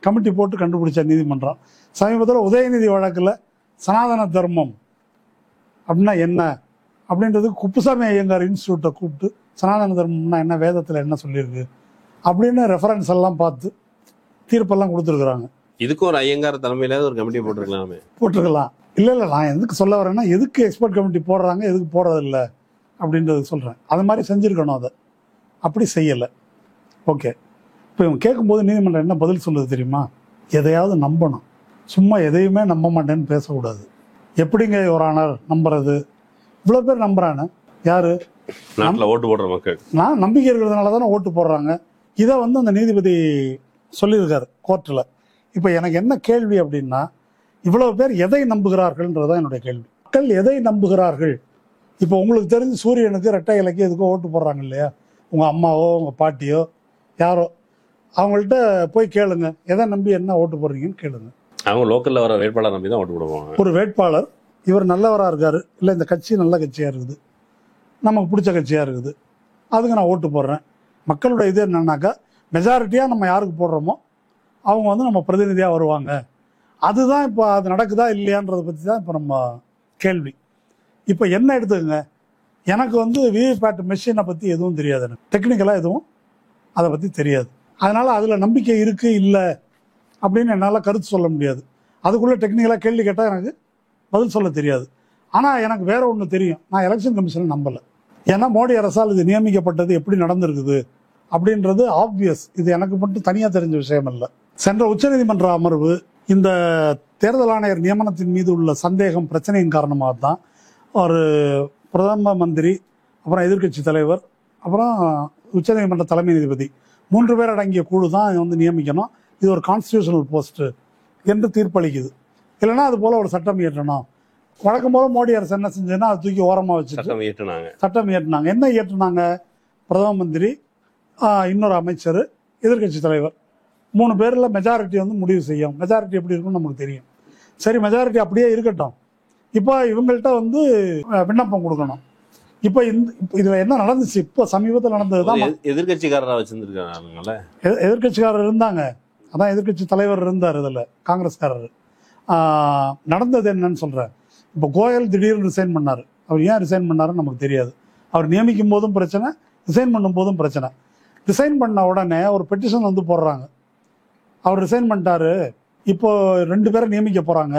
S1: கமிட்டி போட்டு கண்டுபிடிச்ச நீதிமன்றம். சமீபத்தில் உதயநிதி வழக்கில் சனாதன தர்மம் அப்படின்னா என்ன அப்படின்றதுக்கு குப்புசாமி ஐயங்கார் இன்ஸ்டியூட்டை கூப்பிட்டு சனாதன தர்மம்னா என்ன, வேதத்தில் என்ன சொல்லியிருக்கு அப்படின்னு ரெஃபரன்ஸ் எல்லாம் பார்த்து தீர்ப்பெல்லாம் கொடுத்துருக்குறாங்க.
S2: இதுக்கு ஒரு ஐயங்கார் தலைமையில ஒரு கமிட்டி போட்டிருக்கலாம். இல்லை, நான் எதுக்கு சொல்ல வரேன்னா, எதுக்கு எக்ஸ்பர்ட் கமிட்டி போடுறாங்க, எதுக்கு போடுறதில்லை அப்படின்றது சொல்கிறேன். அது மாதிரி செஞ்சுருக்கணும். அதை அப்படி செய்யலை. ஓகே, இப்போ இவங்க கேட்கும்போது நீதிமன்றம் என்ன பதில் சொல்லுது தெரியுமா? எதையாவது நம்பணும், சும்மா எதையுமே நம்ப மாட்டேன்னு பேசக்கூடாது. எப்படிங்க ஒரு ஆனர் நம்புறது? இவ்வளோ பேர் நம்புறானே, யாரு? நாட்டில் ஓட்டு போடுற மக்கள்.
S1: நான் நம்பிக்கை இருக்கிறதுனால தானே ஓட்டு போடுறாங்க. இதை வந்து அந்த நீதிபதி சொல்லியிருக்காரு கோர்ட்டில். இப்போ எனக்கு என்ன கேள்வி அப்படின்னா, இவ்வளவு பேர் எதை நம்புகிறார்கள்ன்றதான் என்னுடைய கேள்வி. மக்கள் எதை நம்புகிறார்கள்? இப்போ உங்களுக்கு தெரிஞ்சு சூரியனுக்கு ரெட்டை இலைக்கு எதுக்கோ ஓட்டு போடுறாங்க இல்லையா? உங்கள் அம்மாவோ உங்கள் பாட்டியோ யாரோ, அவங்கள்ட்ட போய் கேளுங்க, எதை நம்பி என்ன ஓட்டு போடுறீங்கன்னு கேளுங்க.
S2: அவங்க லோக்கலில் வர வேட்பாளர் நம்பி தான் ஓட்டு போடுவாங்க.
S1: ஒரு வேட்பாளர் இவர் நல்லவராக இருக்காரு, இல்லை இந்த கட்சி நல்ல கட்சியாக இருக்குது, நமக்கு பிடிச்ச கட்சியாக இருக்குது, அதுக்கு நான் ஓட்டு போடுறேன். மக்களோட இது என்னன்னாக்கா, மெஜாரிட்டியாக நம்ம யாருக்கு போடுறோமோ அவங்க வந்து நம்ம பிரதிநிதியாக வருவாங்க. அதுதான் இப்போ அது நடக்குதா இல்லையான்றதை பற்றி தான் இப்போ நம்ம கேள்வி. இப்போ என்ன எடுத்துக்கங்க, எனக்கு வந்து விவிபேட் மெஷினை பற்றி எதுவும் தெரியாது, எனக்கு டெக்னிக்கலாக எதுவும் அதை பற்றி தெரியாது. அதனால் அதில் நம்பிக்கை இருக்குது இல்லை அப்படின்னு என்னால் கருத்து சொல்ல முடியாது. அதுக்குள்ளே டெக்னிக்கலாக கேள்வி கேட்டால் எனக்கு பதில் சொல்ல தெரியாது. ஆனால் எனக்கு வேற ஒன்று தெரியும், நான் எலெக்ஷன் கமிஷனை நம்பலை. ஏன்னா மோடி அரசால் இது நியமிக்கப்பட்டது எப்படி நடந்திருக்குது அப்படின்றது ஆப்வியஸ். இது எனக்கு மட்டும் தனியாக தெரிஞ்ச விஷயம் இல்லை. சென்ற உச்சநீதிமன்ற அமர்வு இந்த தேர்தல் ஆணையர் நியமனத்தின் மீது உள்ள சந்தேகம் பிரச்சனையின் காரணமாக தான் ஒரு பிரதம மந்திரி, அப்புறம் எதிர்க்கட்சி தலைவர், அப்புறம் உச்சநீதிமன்ற தலைமை நீதிபதி 3 பேர் அடங்கிய குழு தான் வந்து நியமிக்கணும், இது ஒரு கான்ஸ்டியூஷனல் போஸ்ட்டு என்று தீர்ப்பளிக்குது. இல்லைன்னா அது போல ஒரு சட்டம் இயற்றணும். வழக்கம் போல மோடி அரசு என்ன செஞ்சதுன்னா அதை தூக்கி ஓரமாக வச்சு சட்டம் இயற்றினாங்க. என்ன இயற்றினாங்க? பிரதம மந்திரி, இன்னொரு அமைச்சர், எதிர்க்கட்சி தலைவர், 3 பேரில் மெஜாரிட்டி வந்து முடிவு செய்யும். மெஜாரிட்டி எப்படி இருக்குன்னு நமக்கு தெரியும். சரி, மெஜாரிட்டி அப்படியே இருக்கட்டும். இப்போ இவங்கள்ட்ட வந்து விண்ணப்பம் கொடுக்கணும். இப்போ இதில் என்ன நடந்துச்சு? இப்போ சமீபத்தில் நடந்தது தான்
S2: எதிர்கட்சிக்காரராக வச்சுருந்துருக்காங்க.
S1: எதிர்கட்சிக்காரர் இருந்தாங்க, அதான் எதிர்கட்சி தலைவர் இருந்தார். இதில் காங்கிரஸ்காரர். நடந்தது என்னன்னு சொல்கிறேன். இப்போ கோயல் திடீர்னு ரிசைன் பண்ணார். அவர் ஏன் ரிசைன் பண்ணாருன்னு நமக்கு தெரியாது. அவர் நியமிக்கும் போதும் பிரச்சனை, ரிசைன் பண்ணும் போதும் பிரச்சனை. ரிசைன் பண்ண உடனே ஒரு பெட்டிஷன் வந்து போடுறாங்க, அவர் ரிசைன் பண்ணிட்டாரு, இப்போ 2 பேரை நியமிக்க போகிறாங்க,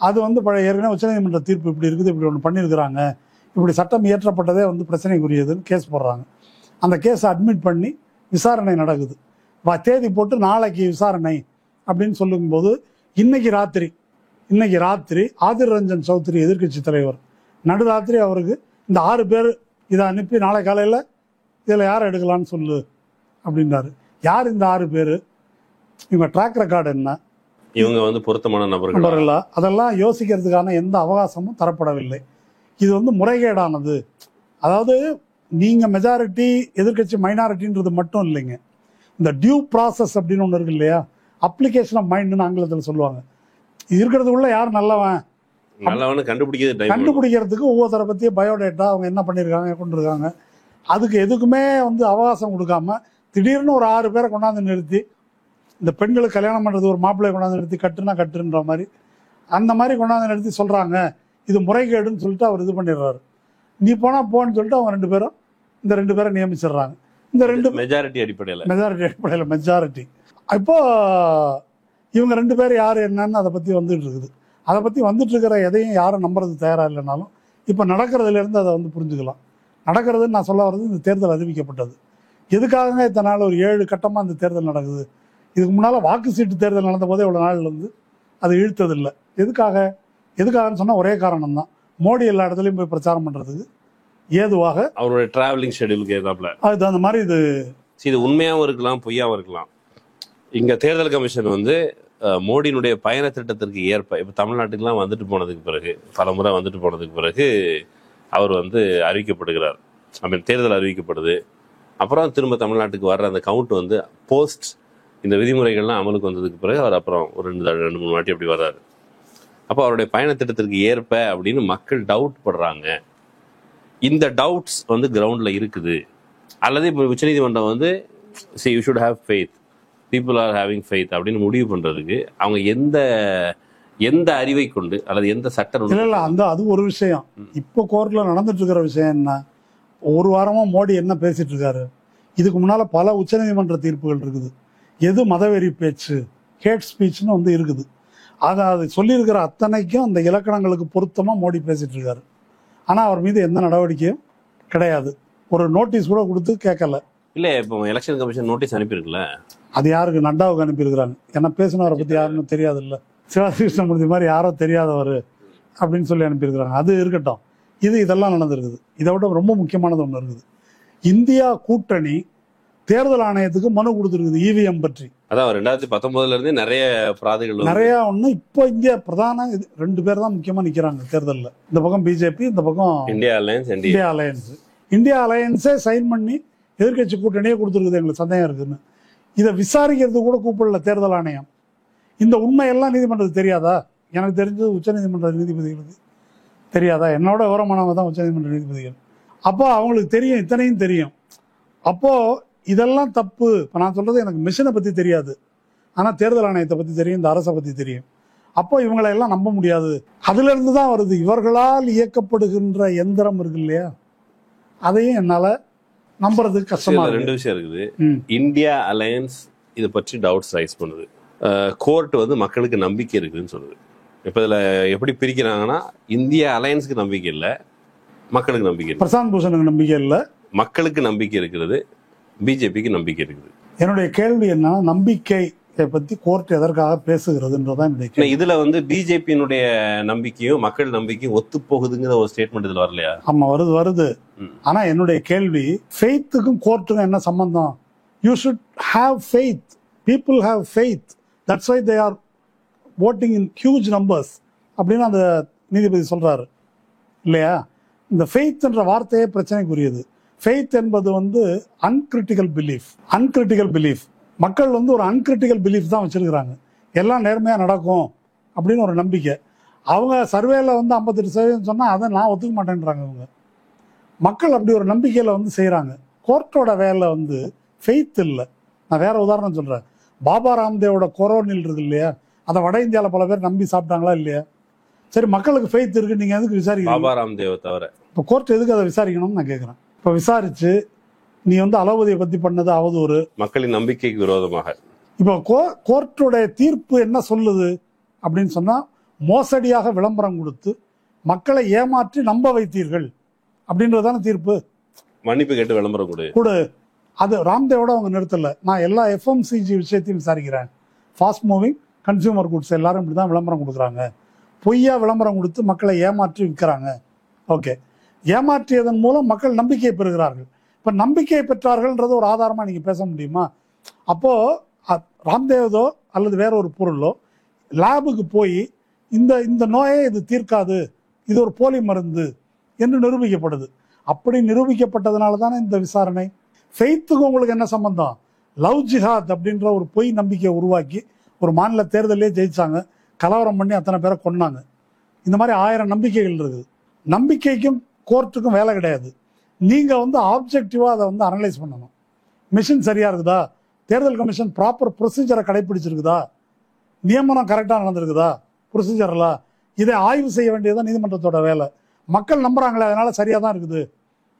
S1: அது வந்து பழைய ஏற்கனவே உச்சநீதிமன்ற தீர்ப்பு இப்படி இருக்குது, இப்படி ஒன்று பண்ணியிருக்கிறாங்க, இப்படி சட்டம் இயற்றப்பட்டதே வந்து பிரச்சனைக்குரியதுன்னு கேஸ் போடுறாங்க. அந்த கேஸை அட்மிட் பண்ணி விசாரணை நடக்குது. தேதி போட்டு நாளைக்கு விசாரணை அப்படின்னு சொல்லும்போது இன்னைக்கு ராத்திரி ஆதிர் ரஞ்சன் சௌத்ரி எதிர்க்கட்சி தலைவர் நடுராத்திரி அவருக்கு இந்த 6 பேர் இதை அனுப்பி நாளை காலையில் இதில் யாரை எடுக்கலான்னு சொல்லு அப்படின்றாரு. யார் இந்த 6 பேர்? இவங்க ட்ராக் ரெக்கார்டு என்ன?
S2: இவங்க வந்து பொருத்தமான நபர்கள்
S1: நபர்களா, அதெல்லாம் யோசிக்கிறதுக்கான எந்த அவகாசமும் தரப்படவில்லை. இது வந்து முறைகேடானது. அதாவது நீங்க மெஜாரிட்டி, எதிர்க்கட்சி மைனாரிட்டின்றது மட்டும் இல்லைங்க. இந்த டியூ ப்ராசஸ் அப்படின்னு ஒன்று இருக்கு இல்லையா, அப்ளிகேஷன் ஆஃப் மைண்ட்னு ஆங்கிலத்தில் சொல்லுவாங்க. இது இருக்கிறதுக்குள்ள யார் நல்லவன் கண்டுபிடிக்கிறதுக்கு ஒவ்வொருத்தரை பற்றிய பயோடேட்டா, அவங்க என்ன பண்ணியிருக்காங்க, கொண்டிருக்காங்க, அதுக்கு எதுக்குமே வந்து அவகாசம் கொடுக்காம திடீர்னு ஒரு 6 பேரை கொண்டாந்து நிறுத்தி, இந்த பெண்களுக்கு கல்யாணம் பண்ணுறது ஒரு மாப்பிள்ளையை கொண்டாந்து நிறுத்தி கட்டுனா கட்டுன்ற மாதிரி அந்த மாதிரி கொண்டாந்து நிறுத்தி சொல்கிறாங்க இது முறைகேடுன்னு சொல்லிட்டு அவர் இது பண்ணிடுறாரு. நீ போனால் போன்னு சொல்லிட்டு அவங்க 2 பேரும் இந்த 2 பேரை நியமிச்சிடுறாங்க. இந்த 2 மெஜாரிட்டி அடிப்படையில் மெஜாரிட்டி. இப்போ இவங்க 2 பேர் யார் என்னன்னு அதை பற்றி வந்துட்டு இருக்குது. அதை பற்றி வந்துட்டு இருக்கிற எதையும் யாரும் நம்புறது தயாராக இல்லைனாலும் இப்போ நடக்கிறதுலேருந்து அதை வந்து புரிஞ்சுக்கலாம். நடக்கிறதுன்னு நான் சொல்ல வர்றது, இந்த தேர்தல் அறிவிக்கப்பட்டது எதுக்காக இத்தனை நாள் ஒரு 7 கட்டமாக இந்த தேர்தல் நடக்குது. இதுக்கு முன்னால் வாக்கு சீட்டு தேர்தல் நடந்த போதே இவ்வளோ நாள் வந்து அது இழுத்ததில்லை. எதுக்காகன்னு சொன்னால் ஒரே காரணம் தான், மோடி எல்லா இடத்துலையும் போய் பிரச்சாரம் பண்ணுறதுக்கு ஏதுவாக
S2: அவருடைய டிராவலிங் ஷெட்யூலுக்கு ஏதாப்புல
S1: அது அந்த மாதிரி. இது
S2: உண்மையாகவும் இருக்கலாம், பொய்யாகவும் இருக்கலாம். இங்கே தேர்தல் கமிஷன் வந்து மோடியினுடைய பயண திட்டத்திற்கு ஏற்ப இப்போ தமிழ்நாட்டுக்கெல்லாம் வந்துட்டு போனதுக்கு பிறகு, பல முறை வந்துட்டு போனதுக்கு பிறகு அவர் வந்து அறிவிக்கப்படுகிறார். தேர்தல் அறிவிக்கப்படுது. அப்புறம் திரும்ப தமிழ்நாட்டுக்கு வர்ற அந்த கவுண்ட் வந்து போஸ்ட் இந்த விதிமுறைகள்லாம் அமலுக்கு வந்ததுக்கு பிறகு அவர் அப்புறம் ஒரு 2-3 வாட்டி அப்படி வர்றாரு. அப்போ அவருடைய பயண திட்டத்திற்கு ஏற்ப அப்படின்னு மக்கள் டவுட் படுறாங்க. இந்த டவுட்ஸ் வந்து கிரவுண்டில் இருக்குது. அல்லது இப்போ உச்சநீதிமன்றம் வந்து you should have faith, people are having faith அப்படின்னு முடிவு பண்ணுறதுக்கு அவங்க எந்த அறிவை கொண்டு அல்லது எந்த சட்டம்
S1: இல்லை அது ஒரு விஷயம். இப்போ கோர்ட்டில் நடந்துட்டு இருக்கிற விஷயம் என்ன, ஒரு வாரமாக மோடி என்ன பேசிட்டு இருக்காரு. இதுக்கு முன்னால் பல உச்சநீதிமன்ற தீர்ப்புகள் இருக்குது. எது மதவெறி பேச்சு, ஹேட் ஸ்பீச்னு வந்து இருக்குது. அது சொல்லியிருக்கிற அத்தனைக்கும் அந்த இலக்கணங்களுக்கு பொருத்தமாக மோடி பேசிட்டு இருக்காரு. ஆனால் அவர் மீது எந்த நடவடிக்கையும் கிடையாது. ஒரு நோட்டீஸ் கூட கொடுத்து கேட்கல.
S2: இல்லை, இப்போ எலெக்ஷன் கமிஷன் நோட்டீஸ் அனுப்பியிருக்குல்ல,
S1: அது யாருக்கு? நட்டாவுக்கு அனுப்பியிருக்கிறாங்க. ஏன்னா பேசினவரை பற்றி யாருன்னு தெரியாது. இல்லை, சிவாஜி கிருஷ்ணமூர்த்தி மாதிரி யாரோ தெரியாதவர் அப்படின்னு சொல்லி அனுப்பியிருக்கிறாங்க. அது இருக்கட்டும். இதெல்லாம் நடந்திருக்குது. இதை விட ரொம்ப முக்கியமானது ஒன்று இருக்குது. இந்தியா கூட்டணி தேர்தல் ஆணையத்துக்கு மனு கொடுத்துருக்குது இவிஎம் பற்றி.
S2: அதான் 2019 இருந்து நிறைய பிராதிகள்
S1: ஒன்று. இப்போ இந்தியா பிரதான 2 பேர் தான் முக்கியமாக நிற்கிறாங்க தேர்தலில். இந்த பக்கம் பிஜேபி, இந்த பக்கம்
S2: இந்தியா அலையன்ஸ்.
S1: இந்தியா அலையன்ஸே சைன் பண்ணி எதிர்கட்சி கூட்டணியே கொடுத்துருக்குது. எங்களுக்கு சந்தேகம் இருக்குன்னு இதை விசாரிக்கிறது கூட கூப்பிடல தேர்தல் ஆணையம். இந்த உண்மையெல்லாம் நீதிமன்றத்துக்கு தெரியாதா? எனக்கு தெரிஞ்சது உச்சநீதிமன்ற நீதிபதிகளுக்கு தெரியாதா? என்னோட விவரமானவங்க தான் உச்சநீதிமன்ற நீதிபதிகள். அப்போ அவங்களுக்கு தெரியும், இத்தனையும் தெரியும். அப்போ இதெல்லாம் தப்பு. இப்போ நான் சொல்றது எனக்கு மிஷினை பற்றி தெரியாது, ஆனால் தேர்தல் ஆணையத்தை பற்றி தெரியும், இந்த அரசை பற்றி தெரியும். அப்போ இவங்களை எல்லாம் நம்ப முடியாது. அதுல இருந்து தான் வருது. இவர்களால் இயக்கப்படுகின்ற எந்திரம் இருக்கு இல்லையா, அதையும் என்னால நம்புறதுக்கு கஷ்டமா இருக்கு.
S2: 2 விஷயம் இருக்குது. இந்தியா அலையன்ஸ் இதை பற்றி டவுட்ஸ் ரைஸ் பண்ணுது. கோர்ட் வந்து மக்களுக்கு நம்பிக்கை இருக்குதுன்னு சொல்லுது. இப்போ இதில் எப்படி பிரிக்கிறாங்கன்னா, இந்தியா அலையன்ஸுக்கு நம்பிக்கை இல்லை, மக்களுக்கு நம்பிக்கை இல்லை.
S1: பிரசாந்த் பூஷனுக்கு நம்பிக்கை இல்லை,
S2: மக்களுக்கு நம்பிக்கை இருக்கிறது, பிஜேபிக்கு நம்பிக்கை இருக்குது.
S1: என்னுடைய கேள்வி என்ன, நம்பிக்கையை பற்றி கோர்ட் எதற்காக பேசுகிறதுன்றதான்
S2: இதுல வந்து பிஜேபியினுடைய நம்பிக்கையும் மக்கள் நம்பிக்கையும் ஒத்து போகுதுங்கிற ஒரு ஸ்டேட்மெண்ட் இதுல வரலையா?
S1: ஆமா, வருது. ஆனா என்னுடைய கேள்வி, ஃபெய்த்துக்கும் கோர்ட்டுக்கும் என்ன சம்பந்தம்? You should have faith. People have faith. That's why they are voting in huge numbers அப்படின்னு அந்த நீதிபதி சொல்றாரு இல்லையா? இந்த ஃபெய்த் என்ற வார்த்தையே பிரச்சனைக்குரியது. ஃபெய்த் என்பது வந்து அன்கிரிட்டிக்கல் பிலீஃப். மக்கள் வந்து ஒரு அன்கிரிட்டிக்கல் பிலீஃப் தான் வச்சிருக்கிறாங்க. எல்லாம் நேர்மையாக நடக்கும் அப்படின்னு ஒரு நம்பிக்கை. அவங்க சர்வேல வந்து 58% சொன்னால் அதை நான் ஒத்துக்க மாட்டேன்றாங்க. அவங்க மக்கள் அப்படி ஒரு நம்பிக்கையில் வந்து செய்கிறாங்க. கோர்ட்டோட வேலை வந்து ஃபெய்த் இல்லை. நான் வேற உதாரணம் சொல்கிறேன். பாபா ராம்தேவோட கொரோனில் இருக்கு இல்லையா, அதை வட இந்தியாவில் பல பேர் நம்பி சாப்பிட்டாங்களா இல்லையா? சரி, மக்களுக்கு ஃபெய்த் இருக்கு, நீங்கள் எதுக்கு விசாரிக்கணும்?
S2: பாபா ராம்தேவை தவிர இப்போ
S1: கோர்ட் எதுக்கு அதை விசாரிக்கணும்னு நான் கேட்குறேன். இப்போ விசாரிச்சு நீ வந்து அளவுதியை பற்றி பண்ணது அவதூறு,
S2: மக்களின் நம்பிக்கைக்கு விரோதமாக.
S1: இப்போ கோர்ட்டுடைய தீர்ப்பு என்ன சொல்லுது அப்படின்னு சொன்னால், மோசடியாக விளம்பரம் கொடுத்து மக்களை ஏமாற்றி நம்ப வைத்தீர்கள் அப்படின்றதான தீர்ப்பு.
S2: மன்னிப்பு கேட்டு விளம்பரம் கொடு. அது ராம்தேவோட அவங்க நிறுத்தலை. நான் எல்லா எஃப்எம்சிஜி விஷயத்தையும் விசாரிக்கிறேன். ஃபாஸ்ட் மூவிங் கன்சியூமர் குட்ஸ் எல்லாரும் இப்படி தான் விளம்பரம் கொடுக்குறாங்க. பொய்யா விளம்பரம் கொடுத்து மக்களை ஏமாற்றி விற்கிறாங்க. ஓகே, ஏமாற்றியதன் மூலம் மக்கள் நம்பிக்கையை பெறுகிறார்கள். இப்போ நம்பிக்கையை பெற்றார்கள்ன்றது ஒரு ஆதாரமாக நீங்கள் பேச முடியுமா? அப்போது ராம்தேவதோ அல்லது வேற ஒரு பொருளோ
S1: லேபுக்கு போய் இந்த இந்த நோயை இது தீர்க்காது, இது ஒரு போலி மருந்து என்று நிரூபிக்கப்படுது. அப்படி நிரூபிக்கப்பட்டதுனால தானே இந்த விசாரணை. ஃபெய்த்துக்கு உங்களுக்கு என்ன சம்பந்தம்? லவ் ஜிஹாத் அப்படின்ற ஒரு பொய் நம்பிக்கையை உருவாக்கி ஒரு மாநில தேர்தலே ஜெயிச்சாங்க, கலவரம் பண்ணி அத்தனை பேரை கொன்னாங்க. இந்த மாதிரி 1000 நம்பிக்கைகள் இருக்குது. நம்பிக்கைக்கும் கோர்ட்டுக்கும் வேலை கிடையாது. நீங்கள் ஆப்ஜெக்டிவாக அதை அனலைஸ் பண்ணணும். மிஷின் சரியாக இருக்குதா, தேர்தல் கமிஷன் ப்ராப்பர் ப்ரொசீஜரை கடைபிடிச்சிருக்குதா, நியமனம் கரெக்டாக நடந்திருக்குதா, ப்ரொசீஜர்லாம் இதை ஆய்வு செய்ய வேண்டியதான் நீதிமன்றத்தோட வேலை. மக்கள் நம்புறாங்களே அதனால சரியாக தான் இருக்குது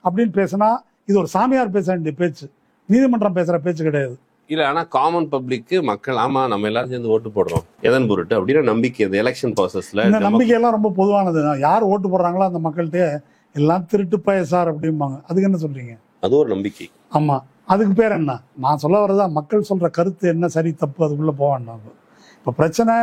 S1: அப்படின்னு பேசினா இது ஒரு சாமியார் பேச வேண்டிய பேச்சு, நீதிமன்றம் பேசுகிற பேச்சு கிடையாது.
S2: இல்லை, ஆனால் காமன் பப்ளிக்கு மக்கள் ஆமாம் நம்ம எல்லாரும் சேர்ந்து ஓட்டு போடுறோம் எதன் பொருட்டு அப்படின்னா நம்பிக்கை. இந்த எலெக்ஷன் ப்ராசஸில்
S1: இந்த நம்பிக்கையெல்லாம் ரொம்ப பொதுவானது. யார் ஓட்டு போடுறாங்களோ அந்த மக்கள்கிட்ட எல்லாம் திருட்டு பய சார் அப்படிம்பாங்க. அதுக்கு என்ன சொல்றீங்க?
S2: அது ஒரு நம்பிக்கை.
S1: ஆமாம், அதுக்கு பேர் என்ன? நான் சொல்ல வரதா மக்கள் சொல்கிற கருத்து என்ன சரி தப்பு அதுக்குள்ளே போக வேண்டாம். இப்போ பிரச்சனை,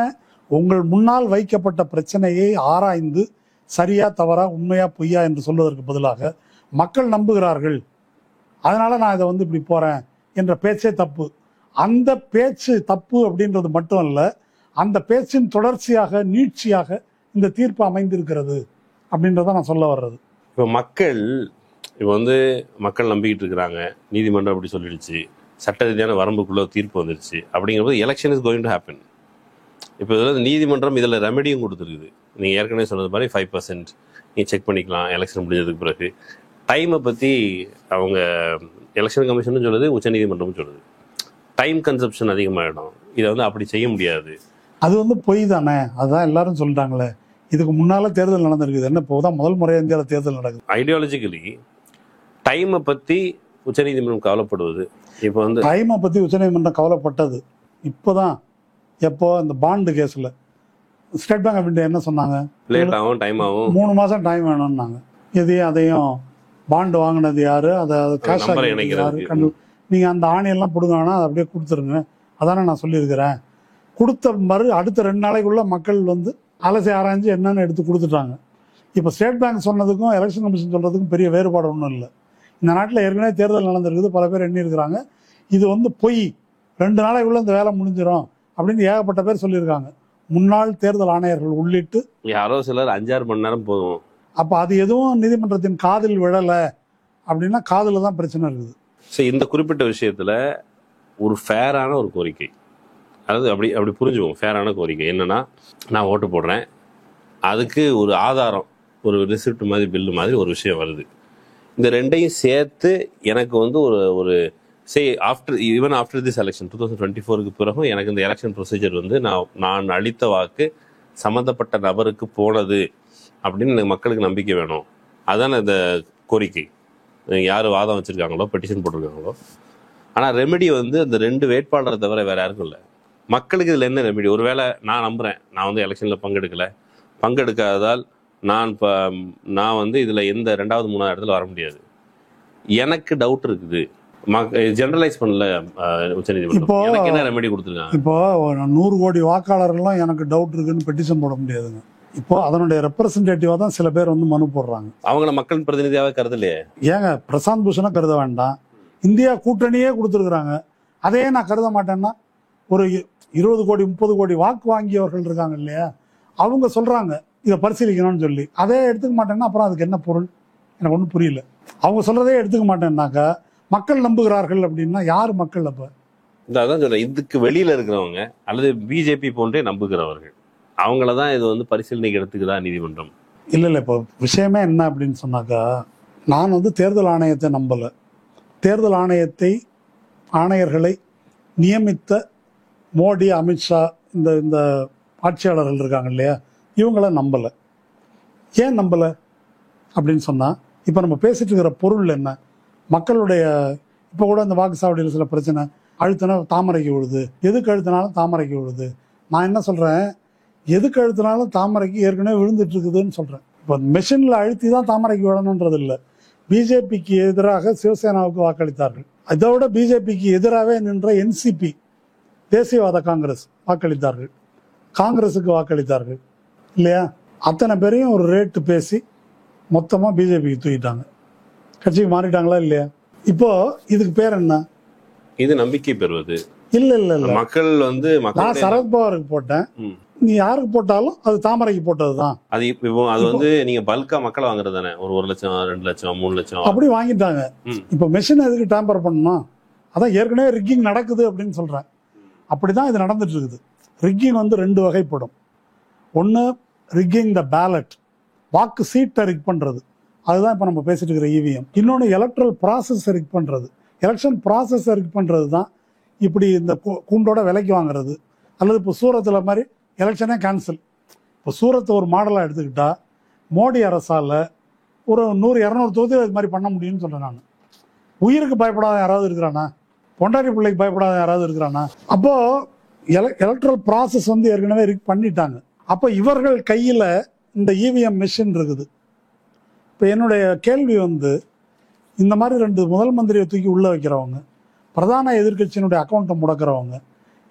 S1: உங்கள் முன்னால் வைக்கப்பட்ட பிரச்சனையை ஆராய்ந்து சரியா தவறா உண்மையா பொய்யா என்று சொல்வதற்கு பதிலாக மக்கள் நம்புகிறார்கள் அதனால நான் இதை இப்படி போகிறேன் என்ற பேச்சே தப்பு. அந்த பேச்சு தப்பு அப்படின்றது மட்டும் அல்ல, அந்த பேச்சின் தொடர்ச்சியாக நீட்சியாக இந்த தீர்ப்பு அமைந்திருக்கிறது அப்படின்றத நான் சொல்ல வர்றது.
S2: இப்போ மக்கள் நம்பிக்கிட்டு இருக்கிறாங்க, நீதிமன்றம் அப்படி சொல்லிடுச்சு, சட்ட ரீதியான வரம்புக்குள்ள தீர்ப்பு வந்துருச்சு அப்படிங்கிறபோது election is going to happen. இப்போ இதில் நீதிமன்றம் இதில் ரெமெடியும் கொடுத்துருக்குது. நீங்கள் ஏற்கனவே சொன்னது மாதிரி 5% நீங்கள் செக் பண்ணிக்கலாம் எலெக்ஷன் முடிஞ்சதுக்கு பிறகு. டைமை பற்றி அவங்க எலெக்ஷன் கமிஷனும் சொல்லுது, உச்சநீதிமன்றமும் சொல்லுது, டைம் கன்சப்ஷன் அதிகமாகிடும். இதை அப்படி செய்ய முடியாது.
S1: அது பொய் தானே, அதுதான் எல்லாரும் சொல்லிட்டாங்களே. இதுக்கு முன்னால தேர்தல் நடந்திருக்குது, என்ன இப்போதான் முதல் முறையாக இந்தியாவில் தேர்தல் நடக்குது.
S2: ஐடியாலஜிக்கலி டைமை பற்றி உச்சநீதிமன்றம் கவலைப்படுவது. இப்போ
S1: டைமை பற்றி உச்சநீதிமன்றம் கவலைப்பட்டது இப்போதான். எப்போ இந்த பாண்டு கேஸில் ஸ்டேட் பேங்க் ஆஃப் இந்தியா என்ன சொன்னாங்க?
S2: லேட் ஆகும், டைம் ஆகும்,
S1: 3 மாதம் டைம் வேணும்னாங்க. இதையும் அதையும் பாண்டு வாங்கினது யாரு, அதை கேஷ் யாரு, நீங்கள் அந்த ஆணையெல்லாம் கொடுங்கன்னா அதை அப்படியே கொடுத்துருங்க, அதானே நான் சொல்லியிருக்கிறேன். கொடுத்த மாதிரி அடுத்த 2 நாளைக்குள்ள மக்கள் அலசி ஆராய்ஞ்சு என்னன்னு எடுத்து கொடுத்துட்டாங்க. இப்போ ஸ்டேட் பேங்க் சொன்னதுக்கும் எலெக்ஷன் கமிஷன் சொல்றதுக்கும் பெரிய வேறுபாடு ஒன்றும் இல்லை. இந்த நாட்டில் ஏற்கனவே தேர்தல் நடந்திருக்குது, பல பேர் எண்ணியிருக்கிறாங்க. இது பொய், 2 நாளைக்குள்ள இந்த வேலை முடிஞ்சிடும் அப்படின்னு ஏகப்பட்ட பேர் சொல்லியிருக்காங்க, முன்னாள் தேர்தல் ஆணையர்கள் உள்ளிட்டு.
S2: யாரோ சிலர் 5-6 மணி நேரம் போதும். அப்போ
S1: அது எதுவும் நீதிமன்றத்தின் காதில் விழலை அப்படின்னா காதில் தான் பிரச்சனை இருக்குது.
S2: ஸோ இந்த குறிப்பிட்ட விஷயத்தில் ஒரு ஃபேரான ஒரு கோரிக்கை, அதாவது அப்படி புரிஞ்சுவோம். ஃபேரான கோரிக்கை என்னன்னா, நான் ஓட்டு போடுறேன், அதுக்கு ஒரு ஆதாரம், ஒரு ரிசிப்ட் மாதிரி, பில்லு மாதிரி ஒரு விஷயம் வருது. இந்த ரெண்டையும் சேர்த்து எனக்கு ஒரு ஆஃப்டர் திஸ் எலெக்ஷன் 2024க்கு பிறகும் எனக்கு இந்த எலெக்ஷன் ப்ரொசீஜர் நான் அளித்த வாக்கு சம்மந்தப்பட்ட நபருக்கு போனது அப்படின்னு எனக்கு மக்களுக்கு நம்பிக்கை வேணும். அதுதானே இந்த கோரிக்கை. யார் வாதம் வச்சுருக்காங்களோ, பெட்டிஷன் போட்டிருக்காங்களோ. ஆனால் ரெமெடி இந்த 2 வேட்பாளரை தவிர வேறு யாருக்கும் இல்லை. மக்களுக்கு இதில் என்ன ரெமெடி? ஒருவேளை நான் நம்புகிறேன், நான் எலெக்ஷனில் பங்கெடுக்காததால் நான் இதில் எந்த 2வது 3வது இடத்துல வர முடியாது. எனக்கு டவுட் இருக்குது, ஜெனரலைஸ் பண்ணல உச்சநீதிமன்றம். எனக்கு என்ன ரெமெடி கொடுத்துருக்காங்க?
S1: இப்போ 100 கோடி வாக்காளர்கள்லாம் எனக்கு டவுட் இருக்குன்னு பெட்டிஷன் போட முடியாதுங்க. இப்போ அதனுடைய ரெப்ரசன்டேட்டிவா தான் சில பேர் மனு போடுறாங்க.
S2: அவங்கள மக்கள் பிரதிநிதியாவே கருதலையே.
S1: ஏங்க பிரசாந்த் பூஷனை கருத வேண்டாம், இந்தியா கூட்டணியே கொடுத்துருக்குறாங்க, அதையே நான் கருத மாட்டேன்னா? ஒரு 20 கோடி 30 கோடி வாக்கு வாங்கியவர்கள் இருக்காங்க இல்லையா, அவங்க சொல்றாங்க இதை பரிசீலிக்கணும்னு சொல்லி, அதே எடுத்துக்க மாட்டேன்னா அப்புறம் அதுக்கு என்ன பொருள்? எனக்கு ஒன்றும் புரியல. அவங்க சொல்றதே எடுத்துக்க மாட்டேன்னாக்கா மக்கள் நம்புகிறார்கள் அப்படின்னா யார் மக்கள்? அப்ப
S2: அதான் சொல்றேன், இதுக்கு வெளியில இருக்கிறவங்க அல்லது பிஜேபி போன்றே நம்புகிறவர்கள், அவங்களதான் இது பரிசீலனைக்கு எடுத்துக்குதா நீதிமன்றம்?
S1: இல்லை. இப்போ விஷயமே என்ன அப்படின்னு சொன்னாக்கா, நான் தேர்தல் ஆணையத்தை நம்பலை. தேர்தல் ஆணையர்களை நியமித்த மோடி, அமித்ஷா, இந்த ஆட்சியாளர்கள் இருக்காங்க இல்லையா, இவங்கள நம்பலை. ஏன் நம்பலை அப்படின்னு சொன்னால், இப்போ நம்ம பேசிட்டு இருக்கிற பொருள் என்ன? மக்களுடைய இப்போ கூட இந்த வாக்குச்சாவடியில் சில பிரச்சனை, அழுத்தினா தாமரைக்கு விழுது, எதுக்கு அழுத்தினாலும் தாமரைக்கு விழுது. நான் என்ன சொல்கிறேன், எதுக்கு அழுத்தினாலும் தாமரைக்கு ஏற்கனவே விழுந்துட்டு இருக்குதுன்னு சொல்கிறேன். இப்போ மெஷினில் அழுத்தி தான் தாமரைக்கு விழணுன்றது இல்லை. பிஜேபிக்கு எதிராக சிவசேனாவுக்கு வாக்களித்தார்கள். இதோட பிஜேபிக்கு எதிராகவே நின்ற என்சிபி, தேசியவாத காங்கிரஸ் வாக்களித்தார்கள், காங்கிரஸுக்கு வாக்களித்தார்கள் இல்லையா? அத்தனை பேரையும் ஒரு ரேட்டு பேசி மொத்தமாக பிஜேபிக்கு தூக்கிட்டாங்க, கட்சிக்கு மாறிட்டாங்களா இல்லையா? இப்போ இதுக்கு பேர் என்ன?
S2: இது நம்பிக்கை பெறுவது.
S1: இல்ல இல்ல இல்ல,
S2: மக்கள்
S1: நான் சரத்பவாருக்கு போட்டேன், நீ யாருக்கு போட்டாலும் அது தாமரைக்கு போட்டது தான்.
S2: அது இப்போ அது வந்து நீங்க பல்கா மக்களை வாங்குறது தானே, ஒரு 1 லட்சம் 2 லட்சம் 3 லட்சம்
S1: அப்படி வாங்கிட்டாங்க. இப்போ மெஷின் எதுக்கு டேம்பர் பண்ணணும்? அதான் ஏற்கனவே ரிக்கிங் நடக்குது அப்படின்னு சொல்றேன். அப்படிதான் இது நடந்துட்டு இருக்குது. ரிக்கிங் வந்து 2 வகைப்படும். ஒன்று ரிக்கிங் த பேலட், வாக்கு சீட்டை ரிக் பண்றது, அதுதான் இப்போ நம்ம பேசிட்டு இருக்கிற இவிஎம். இன்னொன்று எலக்ட்ரல் ப்ராசஸ் ரிக் பண்றது. எலெக்ஷன் ப்ராசஸ் ரிக் பண்றது தான் இப்படி இந்த கூண்டோட விலைக்கு வாங்குறது. அல்லது இப்போ சூரத்தில் மாதிரி எலெக்ஷனே கேன்சல். இப்போ சூரத்தை ஒரு மாடலாக எடுத்துக்கிட்டா மோடி அரசால் ஒரு 100-200 தொகுதி அது மாதிரி பண்ண முடியும்னு சொல்கிறேன் நான். உயிருக்கு பயப்படாத யாராவது இருக்கிறானா? பொண்டாட்டி பிள்ளைக்கு பயப்படாத யாராவது இருக்கிறானா? அப்போது எலக்ட்ரல் ப்ராசஸ் வந்து ஏற்கனவே ரிக் பண்ணிட்டாங்க. அப்போ இவர்கள் கையில் இந்த இவிஎம் மிஷின் இருக்குது. இப்போ என்னுடைய கேள்வி வந்து, இந்த மாதிரி 2 முதல் மந்திரியை தூக்கி உள்ளே வைக்கிறவங்க, பிரதான எதிர்கட்சியினுடைய அக்கௌண்ட்டை முடக்கிறவங்க,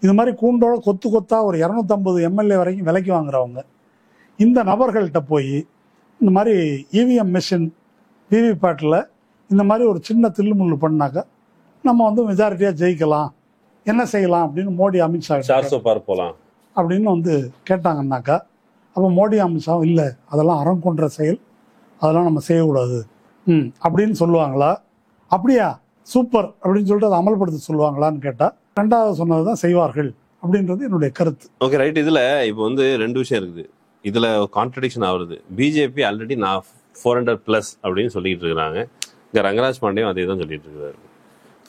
S1: இது மாதிரி கூண்டோட கொத்து கொத்தா ஒரு 250 எம்எல்ஏ வரைக்கும் விலைக்கு வாங்குறவங்க, இந்த நபர்கள்ட்ட போய் இந்த மாதிரி இவிஎம் மிஷின் விவிபேட்டில் இந்த மாதிரி ஒரு சின்ன தில்லுமுள்ளு பண்ணாக்க நம்ம வந்து மெஜாரிட்டியாக ஜெயிக்கலாம், என்ன செய்யலாம் அப்படின்னு மோடி அமித்ஷா
S2: போகலாம்
S1: அப்படின்னு வந்து கேட்டாங்கன்னாக்கா, அப்போ மோடி அமித்ஷா இல்லை அதெல்லாம் அறம் கொன்ற செயல், அதெல்லாம் நம்ம செய்யக்கூடாது அப்படின்னு சொல்லுவாங்களா? அப்படியா சூப்பர் அப்படின்னு சொல்லிட்டு அதை அமல்படுத்த சொல்லுவாங்களான்னு கேட்டால், 2வது சொன்னது தான் செய்வார்கள் அப்படின்றது என்னுடைய கருத்து.
S2: Okay, right. இதில் இப்போ வந்து 2 விஷயம் இருக்குது. இதில் கான்ட்ரடிக்ஷன் ஆகுது. பிஜேபி ஆல்ரெடி நான் 400+ அப்படின்னு சொல்லிட்டு இருக்கிறாங்க. இங்கே ரங்கராஜ் பாண்டியும் அதே தான் சொல்லிட்டு இருக்கிறாரு.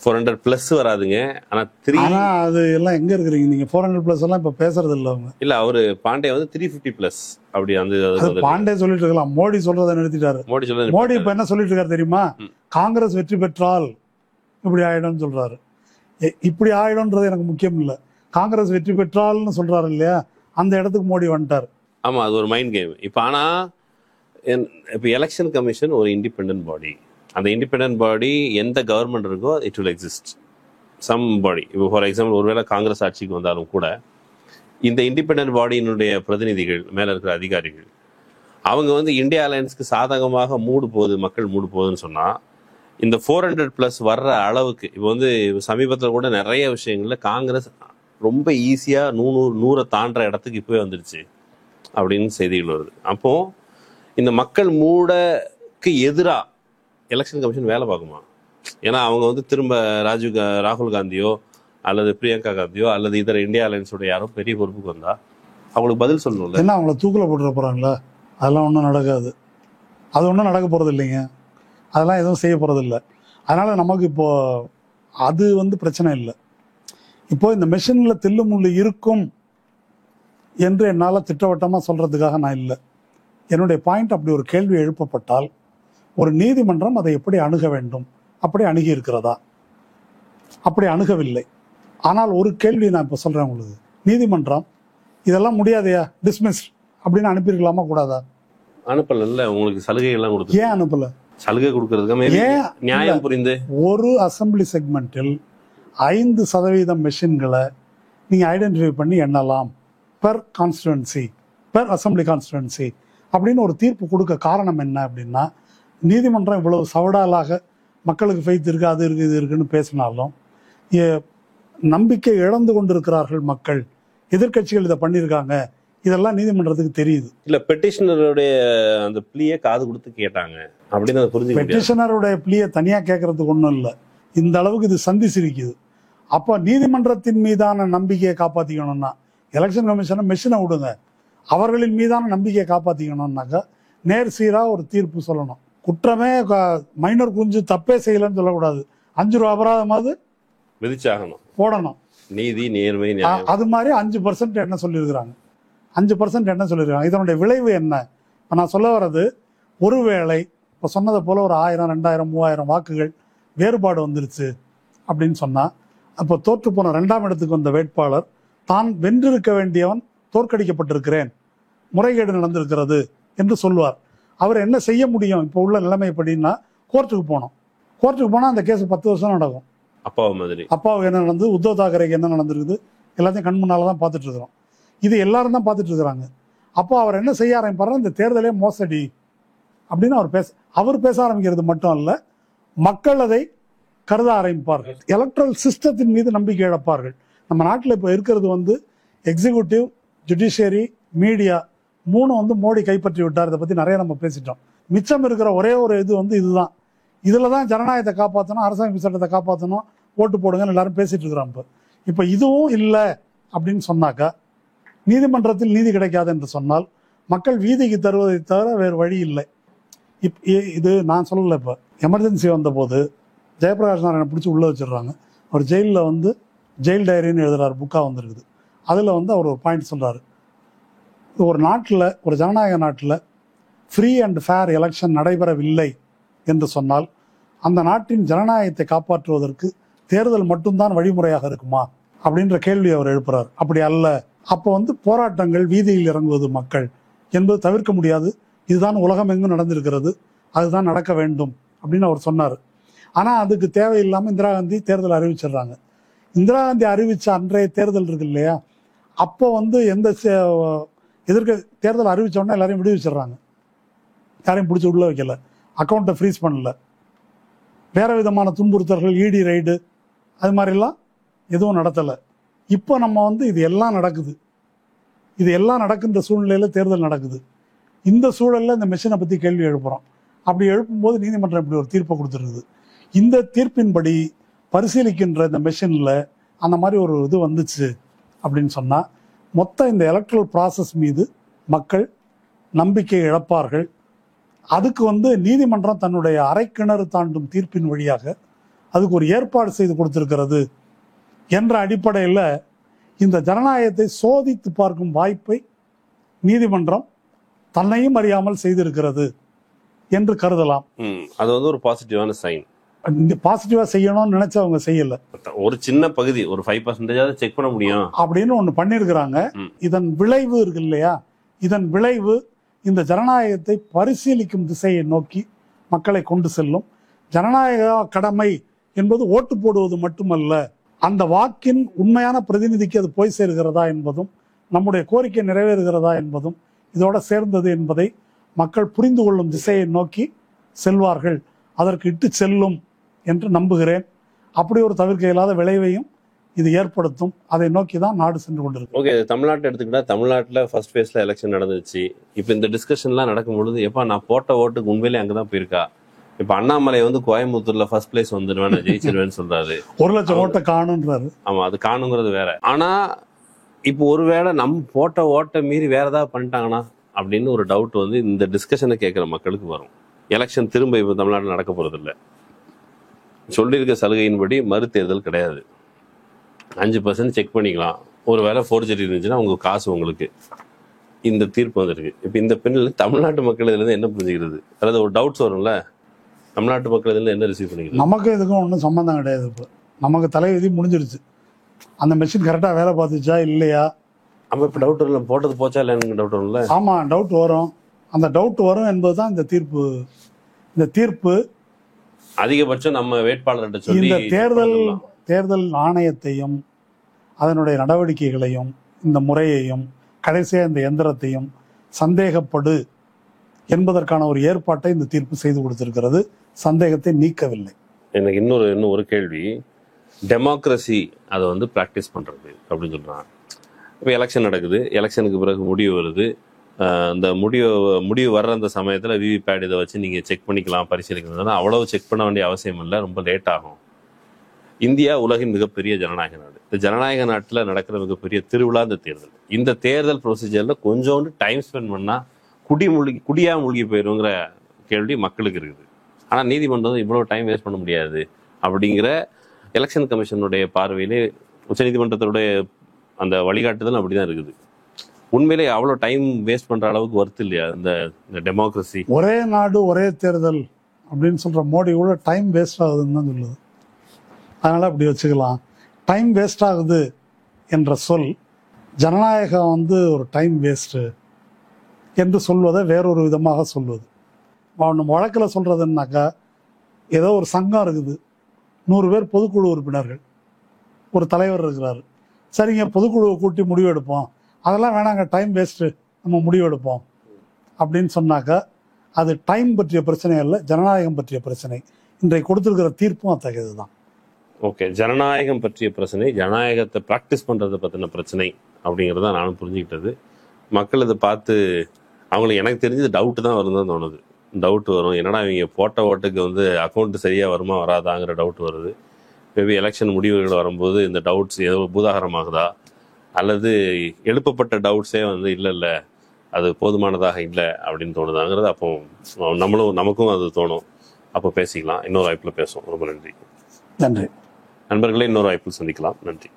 S2: 400+ வராதுங்க, ஆனால்
S1: அது எல்லாம் எங்கே இருக்கிறீங்க நீங்கள்? 400+ எல்லாம் இப்போ பேசுறது இல்லை அவங்க.
S2: இல்லை, அவரு பாண்டே வந்து 350+ அப்படி அந்த
S1: பாண்டே சொல்லிட்டு இருக்கலாம். மோடி சொல்றதை நிறுத்திட்டாரு. மோடி இப்போ என்ன சொல்லிட்டு இருக்காரு தெரியுமா? காங்கிரஸ் வெற்றி பெற்றால் இப்படி ஆயிடும்னு சொல்றாரு. இப்படி ஆயிடும்ன்றது எனக்கு முக்கியம் இல்லை. காங்கிரஸ் வெற்றி பெற்றால்னு சொல்றாரு இல்லையா, அந்த இடத்துக்கு மோடி வந்துட்டார்.
S2: ஆமா, அது ஒரு மைண்ட் கேம். இப்போ ஆனால் இப்போ எலெக்ஷன் கமிஷன் ஒரு இண்டிபெண்டன்ட் பாடி. அந்த இண்டிபெண்டன்ட் பாடி எந்த கவர்மெண்ட் இருக்கோ இட் வில் எக்ஸிஸ்ட் சம் பாடி. இப்போ ஃபார் எக்ஸாம்பிள் ஒருவேளை காங்கிரஸ் ஆட்சிக்கு வந்தாலும் கூட இந்த இண்டிபெண்டன்ட் பாடியினுடைய பிரதிநிதிகள், மேலே இருக்கிற அதிகாரிகள், அவங்க வந்து இந்தியா அலையன்ஸ்க்கு சாதகமாக மக்கள் மூடு போகுதுன்னு சொன்னால், இந்த 400+ வர்ற அளவுக்கு இப்போ வந்து சமீபத்தில் கூட நிறைய விஷயங்களில் காங்கிரஸ் ரொம்ப ஈஸியாக 100 தாண்டுற இடத்துக்கு இப்போவே வந்துடுச்சு அப்படின்னு செய்திகள் வருது. அப்போது இந்த மக்கள் மூடக்கு எதிராக எலெக்ஷன் கமிஷன் வேலை பார்க்குமா? ஏன்னா அவங்க வந்து திரும்ப ராகுல் காந்தியோ அல்லது பிரியங்கா காந்தியோ அல்லது இதர இந்தியா அலையன்ஸோட யாரோ பெரிய பொறுப்புக்கு வந்தா அவங்களுக்கு பதில் சொல்லணும்ல.
S1: என்ன அவங்கள தூக்கில் போட்டுற போகிறாங்களா? அதெல்லாம் ஒன்றும் நடக்காது. அது ஒன்றும் நடக்க போகிறது இல்லைங்க. அதெல்லாம் எதுவும் செய்ய போகிறது இல்லை. அதனால் நமக்கு இப்போது அது வந்து பிரச்சனை இல்லை. இப்போது இந்த மெஷினில் தில்லுமுள்ளு இருக்கும் என்று என்னால் திட்டவட்டமாக சொல்கிறதுக்காக நான் இல்லை. என்னுடைய பாயிண்ட், அப்படி ஒரு கேள்வி எழுப்பப்பட்டால் ஒரு நீதிமன்றம் அதை எப்படி அணுக வேண்டும்? அப்படி அணுகி இருக்கிறதா? அப்படி அணுகவில்லை. ஆனால் ஒரு கேள்வி நான் இப்போ சொல்கிறேன் உங்களுக்கு. நீதிமன்றம் இதெல்லாம் முடியாதையா, டிஸ்மிஸ் அப்படின்னு அனுப்பியிருக்கலாமா கூடாதா?
S2: அனுப்பல. உங்களுக்கு சலுகை எல்லாம் கொடுத்து
S1: ஏன் அனுப்பல?
S2: சலுகை கொடுக்கறதுக்கு நியாயம் புரிந்து ஒரு
S1: அசம்பிளி செக்மெண்ட்டில் 5% மெஷின்களை நீங்கள் ஐடென்டிஃபை பண்ணி எண்ணலாம் per constituency, per assembly constituency அப்படின்னு ஒரு தீர்ப்பு கொடுக்க காரணம் என்ன அப்படின்னா, நீதிமன்றம் இவ்வளவு சவடாலாக மக்களுக்கு ஃபெய்த் இருக்குது, அது இருக்குது, இது இருக்குன்னு பேசினாலும் நம்பிக்கை இழந்து கொண்டிருக்கிறார்கள் மக்கள். எதிர்கட்சிகள் இதை பண்ணியிருக்காங்க, இதெல்லாம் நீதிமன்றத்துக்கு தெரியுது.
S2: இல்ல, பெட்டிஷனருடைய அந்த பிளியை காது கொடுத்து கேட்டாங்க அப்படின்னு புரிஞ்சு.
S1: பெட்டிஷனருடைய பிளியை தனியாக கேட்கறதுக்கு ஒன்றும் இல்லை. இந்த அளவுக்கு இது சந்தி சிரிக்குது. அப்போ நீதிமன்றத்தின் மீதான நம்பிக்கையை காப்பாற்றிக்கணும்னா எலெக்ஷன் கமிஷனை மெஷினை விடுங்க, அவர்களின் மீதான நம்பிக்கையை காப்பாற்றிக்கணும்னாக்கா நேர் சீராக ஒரு தீர்ப்பு சொல்லணும். குற்றமே மைனர் குஞ்சு தப்பே செய்யலன்னு சொல்லக்கூடாது. 5 ரூபா அபராதமாவது
S2: விதிச்சாகணும், போடணும். நீதி நேர்மை
S1: அது மாதிரி 5% என்ன சொல்லியிருக்கிறாங்க, 5% என்ன சொல்லியிருக்காங்க. இதனுடைய விளைவு என்ன? இப்போ நான் சொல்ல வர்றது, ஒருவேளை இப்போ சொன்னதை போல் ஒரு 1000, 2000, 3000 வாக்குகள் வேறுபாடு வந்துருச்சு அப்படின்னு சொன்னால், அப்போ தோற்று போன 2ஆம் இடத்துக்கு வந்த வேட்பாளர் தான் வென்றிருக்க வேண்டியவன் தோற்கடிக்கப்பட்டிருக்கிறேன், முறைகேடு நடந்திருக்கிறது என்று சொல்வார். அவர் என்ன செய்ய முடியும்? இப்போ உள்ள நிலைமைப்படின்னா கோர்ட்டுக்கு போனோம். கோர்ட்டுக்கு போனால் அந்த கேஸ் 10 வருஷம் நடக்கும். அப்பாவுக்கு என்ன நடந்தது, உத்தவ் தாக்கரேக்கு என்ன நடந்திருக்குது, எல்லாத்தையும் கண் முன்னால் தான் பார்த்துட்டு இருக்கிறோம். இது எல்லாரும் தான் பார்த்துட்டு இருக்கிறாங்க. அப்போ அவர் என்ன செய்ய ஆரம்பிப்பார், இந்த தேர்தலே மோசடி அப்படின்னு அவர் பேச ஆரம்பிக்கிறது மட்டும் அல்ல, மக்கள் அதை கருத ஆரம்பிப்பார்கள். எலக்ட்ரல் சிஸ்டத்தின் மீது நம்பிக்கை இழப்பார்கள். நம்ம நாட்டில் இப்போ இருக்கிறது வந்து எக்ஸிக்யூட்டிவ், ஜுடிஷியரி, மீடியா 3 மோடி கைப்பற்றி விட்டார். இதை பற்றி நிறைய நம்ம பேசிட்டோம். மிச்சம் இருக்கிற ஒரே ஒரு இதுதான். இதில் தான் ஜனநாயகத்தை காப்பாற்றணும், அரசாங்க சட்டத்தை காப்பாற்றணும், ஓட்டு போடுங்கன்னு எல்லாரும் பேசிட்டு இருக்கிறோம். இப்போ இதுவும் இல்லை அப்படின்னு சொன்னாக்கா, நீதிமன்றத்தில் நீதி கிடைக்காது என்று சொன்னால் மக்கள் வீதிக்கு தருவதை தவிர வேறு வழி இல்லை. இது நான் சொல்லலை. இப்போ எமர்ஜென்சி வந்தபோது ஜெயபிரகாஷ் நாராயணனை பிடிச்சி உள்ளே வச்சிடுறாங்க. அவர் ஜெயிலில் ஜெயில் டைரின்னு எழுதுறாரு, புக்காக வந்திருக்குது. அதில் அவர் ஒரு பாயிண்ட் சொல்கிறாரு. ஒரு நாட்டில், ஒரு ஜனநாயக நாட்டில் ஃப்ரீ அண்ட் ஃபேர் எலெக்ஷன் நடைபெறவில்லை என்று சொன்னால் அந்த நாட்டின் ஜனநாயகத்தை காப்பாற்றுவதற்கு தேர்தல் மட்டும்தான் வழிமுறையாக இருக்குமா அப்படின்ற கேள்வி அவர் எழுப்புறார். அப்படி அல்ல. அப்போ போராட்டங்கள், வீதியில் இறங்குவது மக்கள் என்பது தவிர்க்க முடியாது. இதுதான் உலகம் எங்கும் நடந்திருக்கிறது, அதுதான் நடக்க வேண்டும் அப்படின்னு அவர் சொன்னார். ஆனால் அதுக்கு தேவையில்லாமல் இந்திரா காந்தி தேர்தல் அறிவிச்சிடுறாங்க. இந்திரா காந்தி அறிவித்த அன்றைய தேர்தல் இருக்கு இல்லையா, அப்போ எந்த எதிர்க்க தேர்தல் அறிவித்த உடனே எல்லாரையும் விடுவிச்சிடுறாங்க. யாரையும் பிடிச்சி உள்ள வைக்கல, அக்கௌண்ட்டை ஃப்ரீஸ் பண்ணல, வேற விதமான துன்புறுத்தல்கள், இடி ரைடு அது மாதிரிலாம் எதுவும் நடத்தலை. இப்போ நம்ம இது எல்லாம் நடக்குது. இது எல்லாம் நடக்கின்ற சூழ்நிலையில் தேர்தல் நடக்குது. இந்த சூழலில் இந்த மெஷினை பற்றி கேள்வி எழுப்புகிறோம். அப்படி எழுப்பும்போது நீதிமன்றம் இப்படி ஒரு தீர்ப்பை கொடுத்துருக்குது. இந்த தீர்ப்பின்படி பரிசீலிக்கின்ற இந்த மெஷினில் அந்த மாதிரி ஒரு இது வந்துச்சு அப்படின்னு சொன்னால் மொத்த இந்த எலக்ட்ரல் ப்ராசஸ் மீது மக்கள் நம்பிக்கை இழப்பார்கள். அதுக்கு நீதிமன்றம் தன்னுடைய அரைக்கிணறு தாண்டும் தீர்ப்பின் வழியாக அதுக்கு ஒரு ஏற்பாடு செய்து கொடுத்திருக்கிறது என்ற அடிப்படையில் இந்த ஜனநாயகத்தை சோதித்து பார்க்கும் வாய்ப்பை நீதிமன்றம் தன்னையும் அறியாமல் செய்திருக்கிறது என்று கருதலாம்.
S2: அது ஒரு பாசிட்டிவான சைன்.
S1: பாசிட்டிவா செய்யணும்னு நினைச்சு அவங்க செய்யல.
S2: ஒரு சின்ன பகுதி, ஒரு 5% செக் பண்ண முடியும்
S1: அப்படின்னு ஒண்ணு பண்ணிருக்கிறாங்க. இதன் விளைவு இருக்கு இல்லையா, இதன் விளைவு இந்த ஜனநாயகத்தை பரிசீலிக்கும் திசையை நோக்கி மக்களை கொண்டு செல்லும். ஜனநாயக கடமை என்பது ஓட்டு போடுவது மட்டுமல்ல, அந்த வாக்கின் உண்மையான பிரதிநிதிக்கு அது போய் சேர்கிறதா என்பதும், நம்முடைய கோரிக்கை நிறைவேறுகிறதா என்பதும் இதோட சேர்ந்தது என்பதை மக்கள் புரிந்து கொள்ளும் திசையை நோக்கி செல்வார்கள், அதற்கு இட்டு செல்லும் என்று நம்புகிறேன். அப்படி ஒரு தவிர்க்க இயலாத விளைவையும் இது ஏற்படுத்தும். அதை நோக்கி தான் நாடு சென்று கொண்டிருக்கு.
S2: ஓகே, தமிழ்நாட்டை எடுத்துக்கிட்டா தமிழ்நாட்டில் ஃபர்ஸ்ட் ஃபேஸ்ல எலெக்ஷன் நடந்துச்சு. இப்போ இந்த டிஸ்கஷன்லாம் நடக்கும்பொழுது எப்பா நான் போட்ட ஓட்டுக்கு உண்மையிலே அங்கதான் போயிருக்கா. இப்ப அண்ணாமலை கோயம்புத்தூர்ல ஃபர்ஸ்ட் பிளேஸ் வந்துடுவேன், நான் ஜெயிச்சிருவேன்னு சொல்றாரு.
S1: 1,00,000 ஓட்டை காணுன்றாரு.
S2: ஆமா, அது காணுங்கிறது வேற. ஆனா இப்போ ஒருவேளை நம்ம போட்ட ஓட்டை மீறி வேற ஏதாவது பண்ணிட்டாங்கன்னா அப்படின்னு ஒரு டவுட் இந்த டிஸ்கஷனை கேட்கிற மக்களுக்கு வரும். எலெக்ஷன் திரும்ப இப்போ தமிழ்நாட்டில் நடக்க போறது இல்லை. சொல்லியிருக்க சலுகையின்படி மறு தேர்தல் கிடையாது. 5% செக் பண்ணிக்கலாம். ஒரு வேளை ஃபோர்ஜரி இருந்துச்சுன்னா உங்க காசு உங்களுக்கு. இந்த தீர்ப்பு வந்திருக்கு. இப்போ இந்த பெண்ணில் தமிழ்நாட்டு மக்கள் இதுல இருந்து என்ன புரிஞ்சுக்கிறது? அதாவது ஒரு டவுட்ஸ் வரும்ல, தமிழ்நாட்டு மக்கள் இதுல என்ன ரிசீவ் பண்ணிக்கிறது?
S1: நமக்கு இதுக்கும் ஒன்றும் சம்பந்தம் கிடையாது. இப்போ நமக்கு தலைவிதி முடிஞ்சிருச்சு. அந்த மெஷின் கரெக்டா வேலை பார்த்துச்சா இல்லையா,
S2: நம்ம இப்போ டவுட் வரல, போட்டது போச்சா இல்லைன்னு டவுட் வரும்ல.
S1: ஆமா, டவுட் வரும். அந்த டவுட் வரும் என்பதுதான் இந்த தீர்ப்பு. இந்த தீர்ப்பு
S2: அதிகபட்சம் நம்ம வேட்பாளர்கிட்ட சொல்லி
S1: இந்த தேர்தல் ஆணையத்தையும் அதனுடைய நடவடிக்கைகளையும் இந்த முறையையும் கடைசியாக இந்த எந்திரத்தையும் சந்தேகப்படு என்பதற்கான ஒரு ஏற்பாட்டை இந்த தீர்ப்பு செய்து கொடுத்திருக்கிறது. சந்தேகத்தை நீக்கவில்லை.
S2: எனக்கு இன்னும் ஒரு கேள்வி. டெமோக்ரஸி அதை ப்ராக்டிஸ் பண்றது அப்படின்னு சொல்றாங்க. இப்போ எலெக்ஷன் நடக்குது, எலெக்ஷனுக்கு பிறகு முடிவு வருது. இந்த முடிவு வர்ற அந்த சமயத்தில் விவிபேட் இதை வச்சு நீங்கள் செக் பண்ணிக்கலாம், பரிசீலிக்கலாம். அவ்வளவு செக் பண்ண வேண்டிய அவசியம் இல்லை, ரொம்ப லேட் ஆகும். இந்தியா உலகின் மிகப்பெரிய ஜனநாயக நாடு. இந்த ஜனநாயக நாட்டில் நடக்கிற மிகப்பெரிய திருவிழா இந்த தேர்தல். இந்த தேர்தல் ப்ரொசீஜரில் கொஞ்சோண்டு டைம் ஸ்பெண்ட் பண்ணால் குடியாக மூழ்கி போயிடுங்கிற கேள்வி மக்களுக்கு இருக்குது. ஆனால் நீதிமன்றம் இவ்வளோ டைம் வேஸ்ட் பண்ண முடியாது அப்படிங்கிற எலெக்ஷன் கமிஷனுடைய பார்வையிலே உச்சநீதிமன்றத்தினுடைய அந்த வழிகாட்டுதல் அப்படிதான் இருக்குது. உண்மையிலே அவ்வளோ டைம் வேஸ்ட் பண்ற அளவுக்கு ஒர்த் இல்லையா இந்த டெமோக்ரஸி?
S1: ஒரே நாடு ஒரே தேர்தல் அப்படின்னு சொல்ற மோடி கூட டைம் வேஸ்ட் ஆகுதுன்னு தான் சொல்லுது. அதனால அப்படி வச்சுக்கலாம். டைம் வேஸ்ட் ஆகுது என்ற சொல் ஜனநாயகம் ஒரு டைம் வேஸ்ட் என்று சொல்வதை வேறொரு விதமாக சொல்வது. நம்ம வழக்கில் சொல்றதுன்னாக்கா, ஏதோ ஒரு சங்கம் இருக்குது, 100 பேர் பொதுக்குழு உறுப்பினர்கள், ஒரு தலைவர் இருக்கிறாரு. சரிங்க, பொதுக்குழுவை கூட்டி முடிவெடுப்போம், அதெல்லாம் வேணாங்க, டைம் வேஸ்ட்டு, நம்ம முடிவெடுப்போம் அப்படின்னு சொன்னாக்கா அது டைம் பற்றிய பிரச்சனை அல்ல, ஜனநாயகம் பற்றிய பிரச்சனை. இன்றைக்கு கொடுத்துருக்கிற தீர்ப்பும் அத்தகையது தான்.
S2: ஓகே, ஜனநாயகம் பற்றிய பிரச்சனை, ஜனநாயகத்தை ப்ராக்டிஸ் பண்ணுறதை பற்றின பிரச்சனை அப்படிங்கிறத நானும் புரிஞ்சுக்கிட்டது. மக்கள் இதை பார்த்து அவங்களுக்கு எனக்கு தெரிஞ்சது டவுட்டு தான் வரும் தான் தோணுது. டவுட் வரும், என்னடா இவங்க போட்ட ஓட்டுக்கு வந்து அக்கௌண்ட்டு சரியாக வருமா வராதாங்கிற டவுட் வருது. மேபி எலெக்ஷன் முடிவுகள் வரும்போது இந்த டவுட்ஸ் ஏதோ பூதாகரமாகுதா, அல்லது எழுப்பப்பட்ட டவுட்ஸே வந்து இல்லை அது போதுமானதாக இல்லை அப்படின்னு தோணுதாங்கிறது அப்போ நமக்கும் அது தோணும். அப்போ பேசிக்கலாம். இன்னொரு வாய்ப்பில் பேசுவோம். ரொம்ப நன்றி.
S1: நன்றி
S2: நண்பர்களே. இன்னொரு வாய்ப்பில் சந்திக்கலாம். நன்றி.